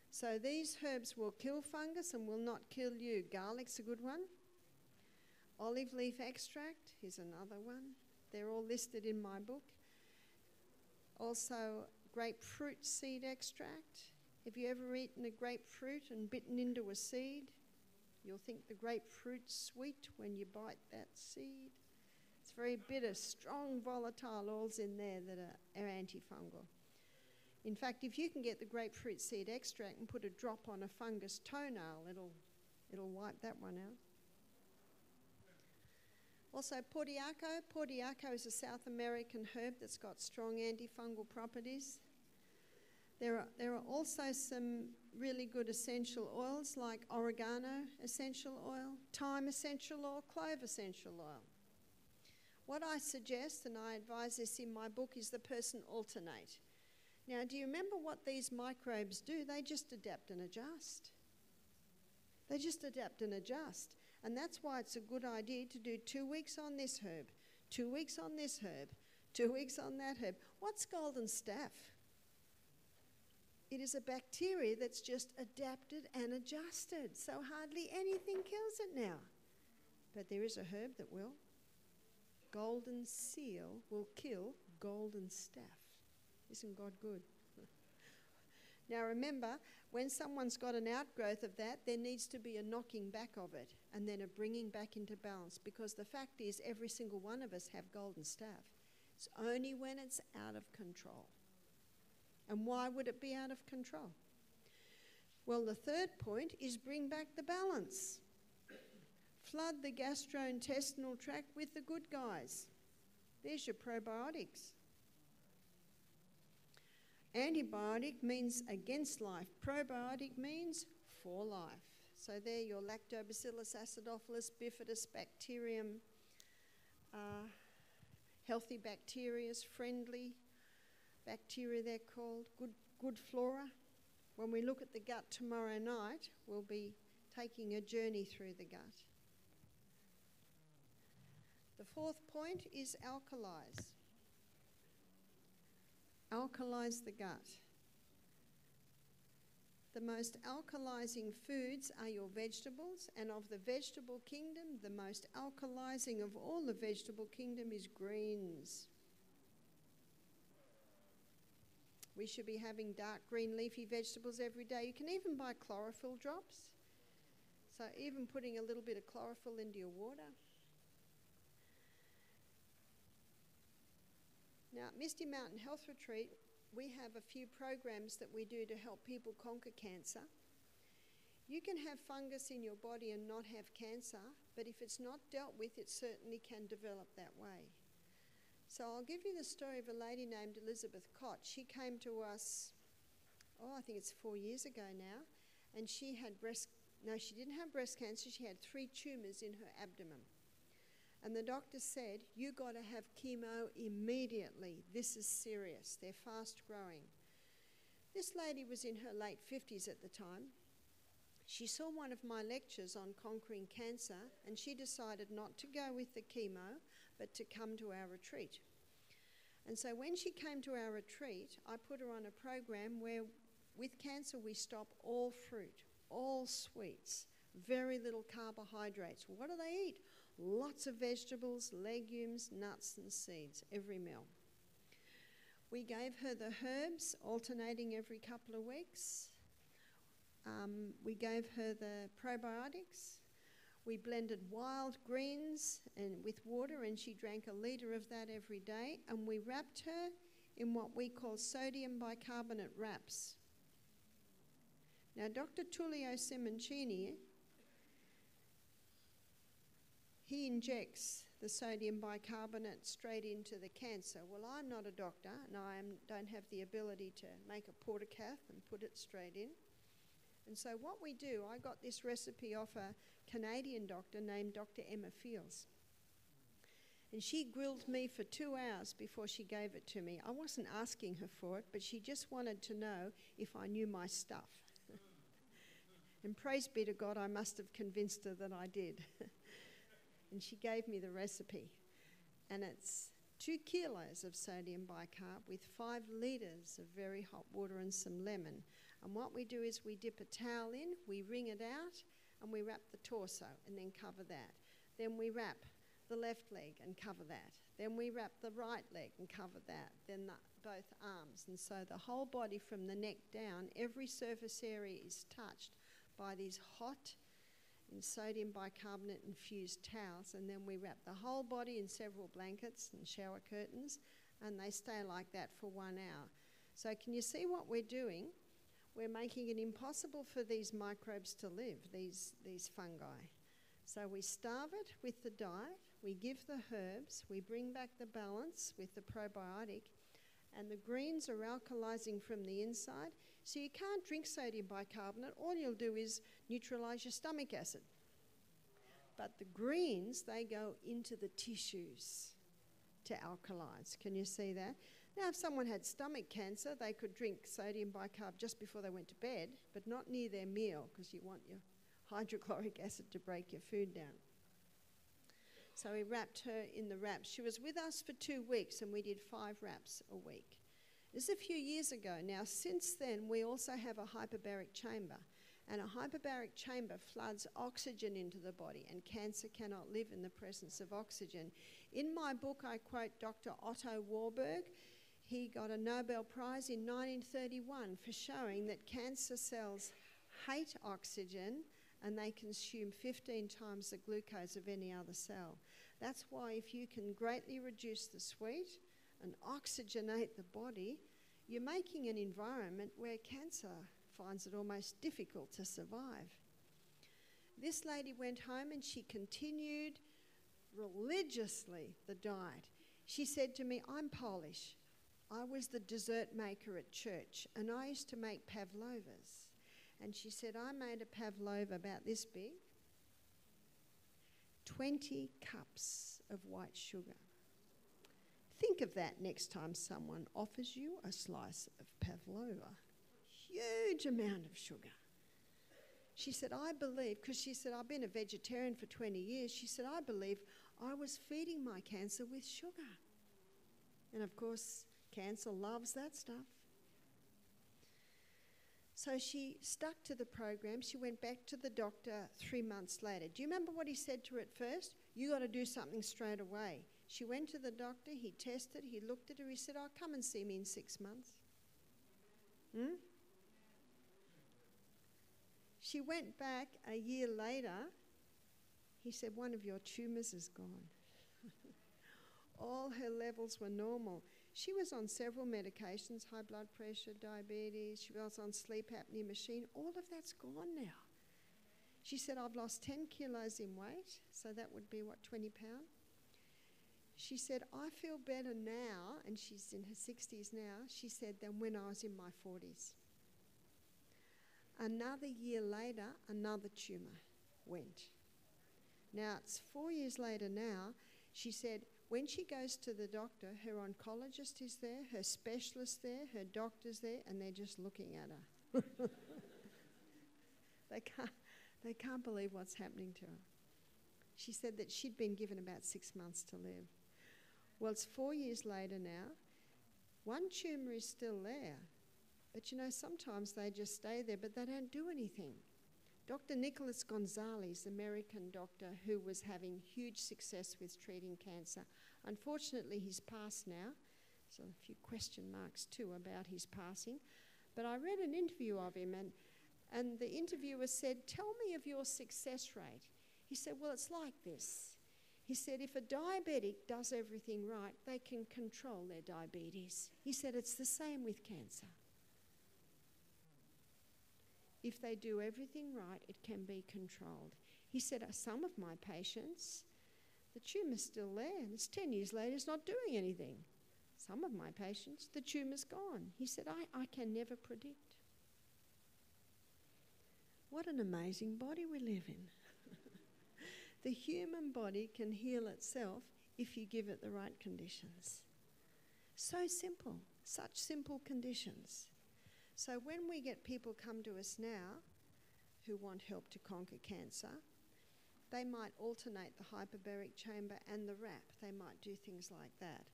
So these herbs will kill fungus and will not kill you. Garlic's a good one. Olive leaf extract is another one. They're all listed in my book. Also, grapefruit seed extract. Have you ever eaten a grapefruit and bitten into a seed? You'll think the grapefruit's sweet when you bite that seed. It's very bitter, strong volatile oils in there that are antifungal. In fact, if you can get the grapefruit seed extract and put a drop on a fungus toenail, it'll wipe that one out. Also, portiaco. Portiaco is a South American herb that's got strong antifungal properties. There are also some really good essential oils like oregano essential oil, thyme essential oil, clove essential oil. What I suggest, and I advise this in my book, is the person alternate. Now, do you remember what these microbes do? They just adapt and adjust. They just adapt and adjust. And that's why it's a good idea to do 2 weeks on this herb, 2 weeks on this herb, 2 weeks on that herb. What's golden staph? It is a bacteria that's just adapted and adjusted. So hardly anything kills it now. But there is a herb that will. Golden seal will kill golden staph. Isn't God good? Now remember, when someone's got an outgrowth of that, there needs to be a knocking back of it and then a bringing back into balance, because the fact is every single one of us have golden staph. It's only when it's out of control. And why would it be out of control? Well, the third point is bring back the balance. Flood the gastrointestinal tract with the good guys. There's your probiotics. Antibiotic means against life. Probiotic means for life. So there, your Lactobacillus acidophilus, bifidus bacterium, healthy bacteria, friendly bacteria they're called, good flora. When we look at the gut tomorrow night, we'll be taking a journey through the gut. The fourth point is alkalize. Alkalize the gut. The most alkalizing foods are your vegetables, and of the vegetable kingdom, the most alkalizing of all the vegetable kingdom is greens. We should be having dark green leafy vegetables every day. You can even buy chlorophyll drops. So even putting a little bit of chlorophyll into your water. Now, at Misty Mountain Health Retreat, we have a few programs that we do to help people conquer cancer. You can have fungus in your body and not have cancer, but if it's not dealt with, it certainly can develop that way. So I'll give you the story of a lady named Elizabeth Cott. She came to us, I think it's 4 years ago now, and she had she didn't have breast cancer, she had 3 tumours in her abdomen. And the doctor said, you got to have chemo immediately. This is serious. They're fast growing. This lady was in her late 50s at the time. She saw one of my lectures on conquering cancer, and she decided not to go with the chemo, but to come to our retreat. And so when she came to our retreat, I put her on a program where with cancer we stop all fruit, all sweets, very little carbohydrates. What do they eat? Lots of vegetables, legumes, nuts and seeds, every meal. We gave her the herbs, alternating every couple of weeks. We gave her the probiotics. We blended wild greens with water, and she drank 1 litre of that every day. And we wrapped her in what we call sodium bicarbonate wraps. Now, Dr. Tullio Simoncini, he injects the sodium bicarbonate straight into the cancer. Well, I'm not a doctor, and I don't have the ability to make a portacath and put it straight in. And so what we do, I got this recipe off a Canadian doctor named Dr. Emma Fields. And she grilled me for 2 hours before she gave it to me. I wasn't asking her for it, but she just wanted to know if I knew my stuff. And praise be to God, I must have convinced her that I did. And she gave me the recipe. And it's 2 kilos of sodium bicarb with 5 litres of very hot water and some lemon. And what we do is we dip a towel in, we wring it out, and we wrap the torso and then cover that. Then we wrap the left leg and cover that. Then we wrap the right leg and cover that. Then both arms. And so the whole body from the neck down, every surface area is touched by these hot in sodium bicarbonate infused towels, and then we wrap the whole body in several blankets and shower curtains, and they stay like that for 1 hour. So can you see what we're doing? We're making it impossible for these microbes to live, these fungi. So we starve it with the diet, we give the herbs, we bring back the balance with the probiotic, and the greens are alkalizing from the inside. So you can't drink sodium bicarbonate. All you'll do is neutralise your stomach acid. But the greens, they go into the tissues to alkalise. Can you see that? Now, if someone had stomach cancer, they could drink sodium bicarb just before they went to bed, but not near their meal, because you want your hydrochloric acid to break your food down. So we wrapped her in the wraps. She was with us for 2 weeks, and we did 5 wraps a week. This is a few years ago. Now, since then, we also have a hyperbaric chamber. And a hyperbaric chamber floods oxygen into the body, and cancer cannot live in the presence of oxygen. In my book, I quote Dr. Otto Warburg. He got a Nobel Prize in 1931 for showing that cancer cells hate oxygen and they consume 15 times the glucose of any other cell. That's why if you can greatly reduce the sweet and oxygenate the body, you're making an environment where cancer finds it almost difficult to survive. This lady went home and she continued religiously the diet. She said to me, I'm Polish. I was the dessert maker at church and I used to make pavlovas. And she said, I made a pavlova about this big, 20 cups of white sugar. Think of that next time someone offers you a slice of pavlova. Huge amount of sugar. She said, I believe, because she said, I've been a vegetarian for 20 years. She said, I believe I was feeding my cancer with sugar. And of course, cancer loves that stuff. So she stuck to the program. She went back to the doctor 3 months later. Do you remember what he said to her at first? You got to do something straight away. She went to the doctor, he tested, he looked at her, he said, oh, come and see me in 6 months. She went back a year later. He said, one of your tumours is gone. All her levels were normal. She was on several medications, high blood pressure, diabetes. She was on sleep apnea machine. All of that's gone now. She said, I've lost 10 kilos in weight, so that would be, 20 pounds? She said, I feel better now, and she's in her 60s now, she said, than when I was in my 40s. Another year later, another tumour went. Now, it's 4 years later now. She said, when she goes to the doctor, her oncologist is there, her specialist there, her doctor's there, and they're just looking at her. They can't believe what's happening to her. She said that she'd been given about 6 months to live. Well, it's 4 years later now. One tumour is still there. But you know, sometimes they just stay there, but they don't do anything. Dr. Nicholas Gonzalez, American doctor who was having huge success with treating cancer, unfortunately he's passed now, so a few question marks too about his passing. But I read an interview of him and the interviewer said, tell me of your success rate. He said, well, it's like this. He said, if a diabetic does everything right, they can control their diabetes. He said, it's the same with cancer. If they do everything right, it can be controlled. He said, some of my patients, the tumour's still there, and it's 10 years later, it's not doing anything. Some of my patients, the tumour's gone. He said, I can never predict. What an amazing body we live in. The human body can heal itself if you give it the right conditions. So simple, such simple conditions. So when we get people come to us now who want help to conquer cancer, they might alternate the hyperbaric chamber and the wrap. They might do things like that.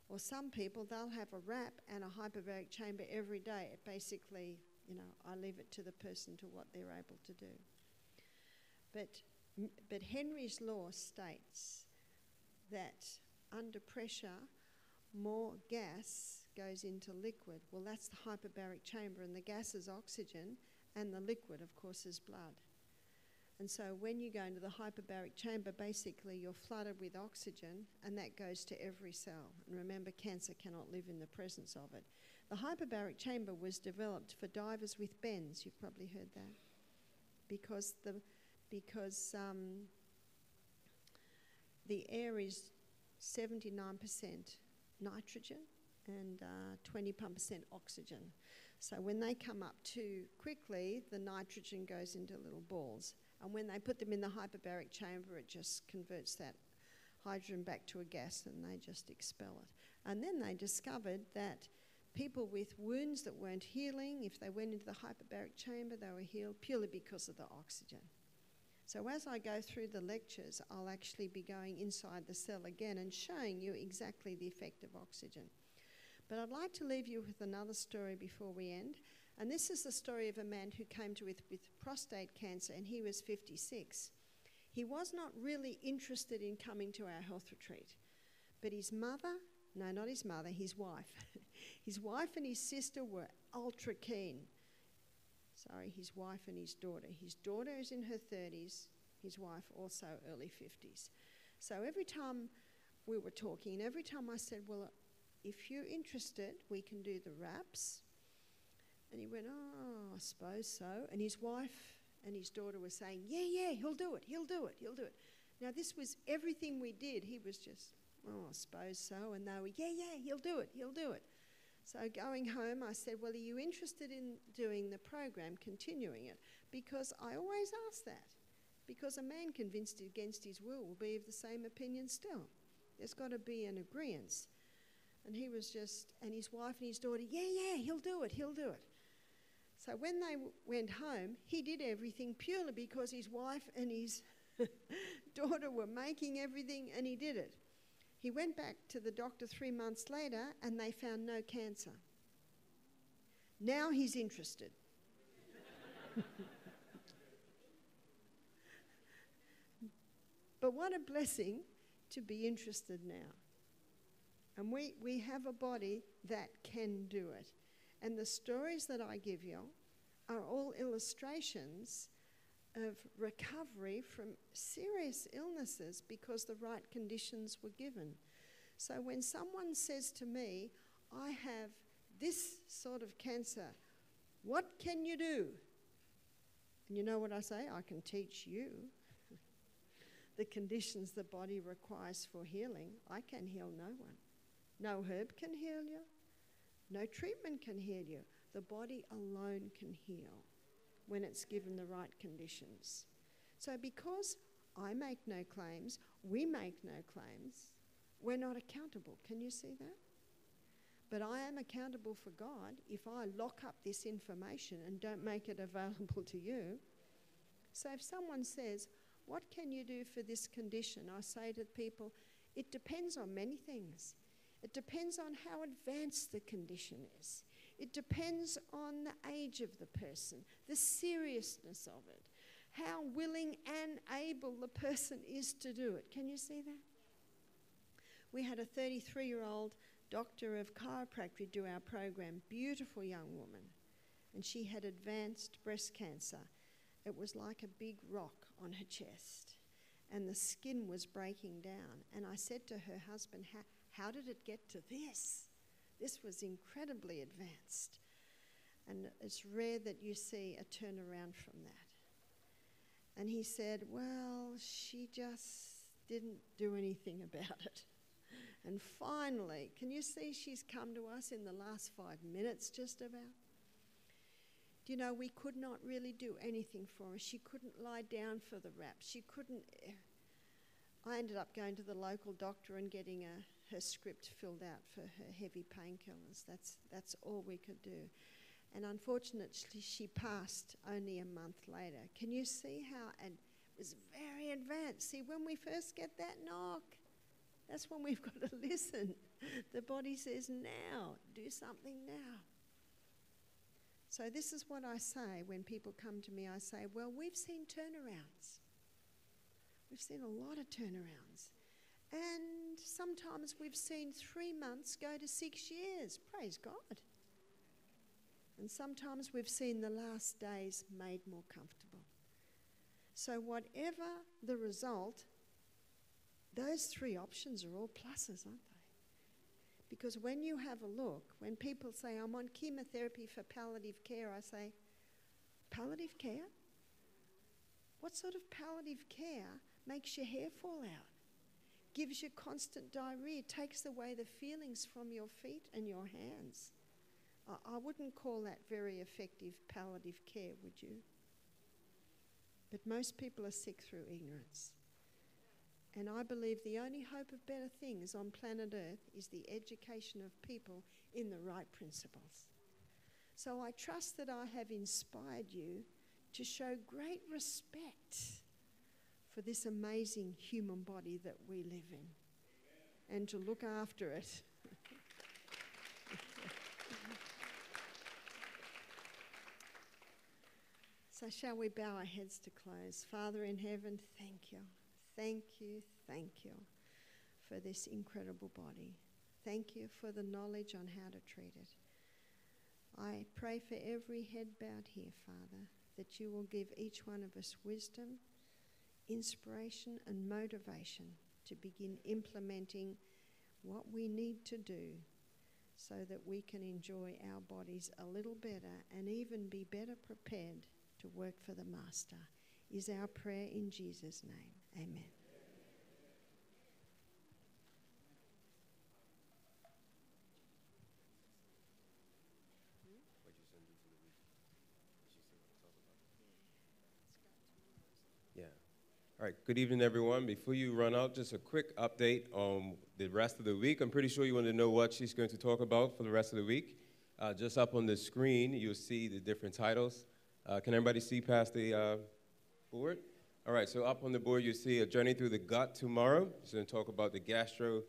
Or some people, they'll have a wrap and a hyperbaric chamber every day. It basically, I leave it to the person to what they're able to do. But Henry's law states that under pressure, more gas goes into liquid. Well, that's the hyperbaric chamber, and the gas is oxygen, and the liquid, of course, is blood. And so when you go into the hyperbaric chamber, basically you're flooded with oxygen, and that goes to every cell. And remember, cancer cannot live in the presence of it. The hyperbaric chamber was developed for divers with bends. You've probably heard that. Because the air is 79% nitrogen and 20% oxygen. So when they come up too quickly, the nitrogen goes into little balls. And when they put them in the hyperbaric chamber, it just converts that hydrogen back to a gas and they just expel it. And then they discovered that people with wounds that weren't healing, if they went into the hyperbaric chamber, they were healed purely because of the oxygen. So as I go through the lectures, I'll actually be going inside the cell again and showing you exactly the effect of oxygen. But I'd like to leave you with another story before we end. And this is the story of a man who came to with prostate cancer, and he was 56. He was not really interested in coming to our health retreat. But his mother, no, not his mother, his wife. His wife and his sister were ultra keen. Sorry, his wife and his daughter. His daughter is in her 30s, his wife also early 50s. So every time we were talking, and every time I said, well, if you're interested, we can do the wraps. And he went, oh, I suppose so. And his wife and his daughter were saying, yeah, he'll do it. Now, this was everything we did. He was just, oh, I suppose so. And they were, yeah, he'll do it. So going home, I said, well, are you interested in doing the program, continuing it? Because I always ask that. Because a man convinced against his will be of the same opinion still. There's got to be an agreement. And he was just, and his wife and his daughter, yeah, he'll do it. So when they went home, he did everything purely because his wife and his daughter were making everything, and he did it. He went back to the doctor 3 months later, and they found no cancer. Now he's interested. But what a blessing to be interested now. And we have a body that can do it. And the stories that I give you are all illustrations of recovery from serious illnesses because the right conditions were given. So when someone says to me, I have this sort of cancer, what can you do? And you know what I say? I can teach you the conditions the body requires for healing. I can heal no one. No herb can heal you. No treatment can heal you. The body alone can heal when it's given the right conditions. So because I make no claims, we make no claims, we're not accountable. Can you see that? But I am accountable for God if I lock up this information and don't make it available to you. So if someone says, what can you do for this condition? I say to people, it depends on many things. It depends on how advanced the condition is. It depends on the age of the person, the seriousness of it, how willing and able the person is to do it. Can you see that? We had a 33-year-old doctor of chiropractic do our program, beautiful young woman, and she had advanced breast cancer. It was like a big rock on her chest, and the skin was breaking down. And I said to her husband, how did it get to this? This was incredibly advanced. And it's rare that you see a turnaround from that. And he said, well, she just didn't do anything about it. And finally, can you see she's come to us in the last 5 minutes just about? Do you know, we could not really do anything for her. She couldn't lie down for the wrap. She couldn't. I ended up going to the local doctor and getting her script filled out for her heavy painkillers. That's all we could do. And unfortunately, she passed only a month later. Can you see how it was very advanced? See, when we first get that knock, that's when we've got to listen. The body says, now, do something now. So this is what I say when people come to me. I say, well, we've seen turnarounds. We've seen a lot of turnarounds. And sometimes we've seen 3 months go to 6 years. Praise God. And sometimes we've seen the last days made more comfortable. So whatever the result, those 3 options are all pluses, aren't they? Because when you have a look, when people say, I'm on chemotherapy for palliative care, I say, palliative care? What sort of palliative care makes your hair fall out, gives you constant diarrhea, takes away the feelings from your feet and your hands? I wouldn't call that very effective palliative care, would you? But most people are sick through ignorance. And I believe the only hope of better things on planet Earth is the education of people in the right principles. So I trust that I have inspired you to show great respect for this amazing human body that we live in and to look after it. So shall we bow our heads to close? Father in heaven, thank you. Thank you, thank you for this incredible body. Thank you for the knowledge on how to treat it. I pray for every head bowed here, Father, that you will give each one of us wisdom, inspiration and motivation to begin implementing what we need to do so that we can enjoy our bodies a little better and even be better prepared to work for the Master, is our prayer in Jesus' name. Amen. Yeah. All right, good evening, everyone. Before you run out, just a quick update on the rest of the week. I'm pretty sure you want to know what she's going to talk about for the rest of the week. Just up on the screen, you'll see the different titles. Can everybody see past the board? All right, so up on the board, you see a journey through the gut tomorrow. She's going to talk about the gastro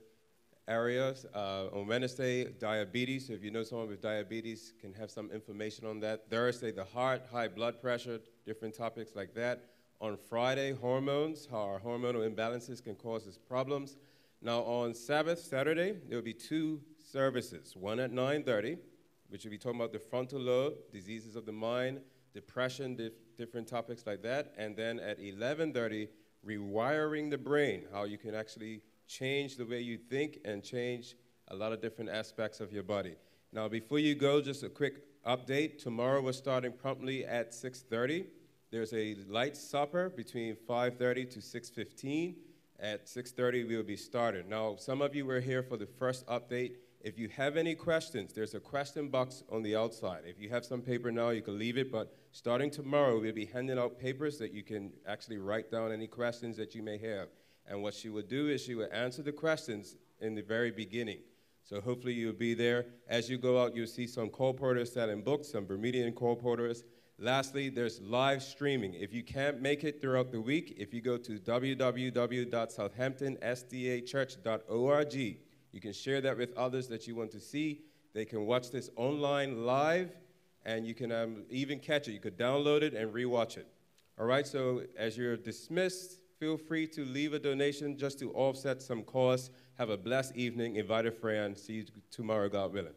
areas. On Wednesday, diabetes. So if you know someone with diabetes, can have some information on that. Thursday, the heart, high blood pressure, different topics like that. On Friday, hormones, how our hormonal imbalances can cause us problems. Now on Saturday, there will be 2 services. One at 9:30, which will be talking about the frontal lobe, diseases of the mind, depression, different topics like that. And then at 11:30, rewiring the brain, how you can actually change the way you think and change a lot of different aspects of your body. Now, before you go, just a quick update. Tomorrow, we're starting promptly at 6:30. There's a light supper between 5:30 to 6:15. At 6:30, we will be started. Now, some of you were here for the first update. If you have any questions, there's a question box on the outside. If you have some paper now, you can leave it, but starting tomorrow, we'll be handing out papers that you can actually write down any questions that you may have. And what she will do is she will answer the questions in the very beginning. So hopefully you'll be there. As you go out, you'll see some colporteurs selling books, some Bermudian colporteurs. Lastly, there's live streaming. If you can't make it throughout the week, if you go to www.southamptonsdachurch.org, you can share that with others that you want to see. They can watch this online live, and you can even catch it. You could download it and rewatch it. All right, so as you're dismissed, feel free to leave a donation just to offset some costs. Have a blessed evening. Invite a friend. See you tomorrow, God willing.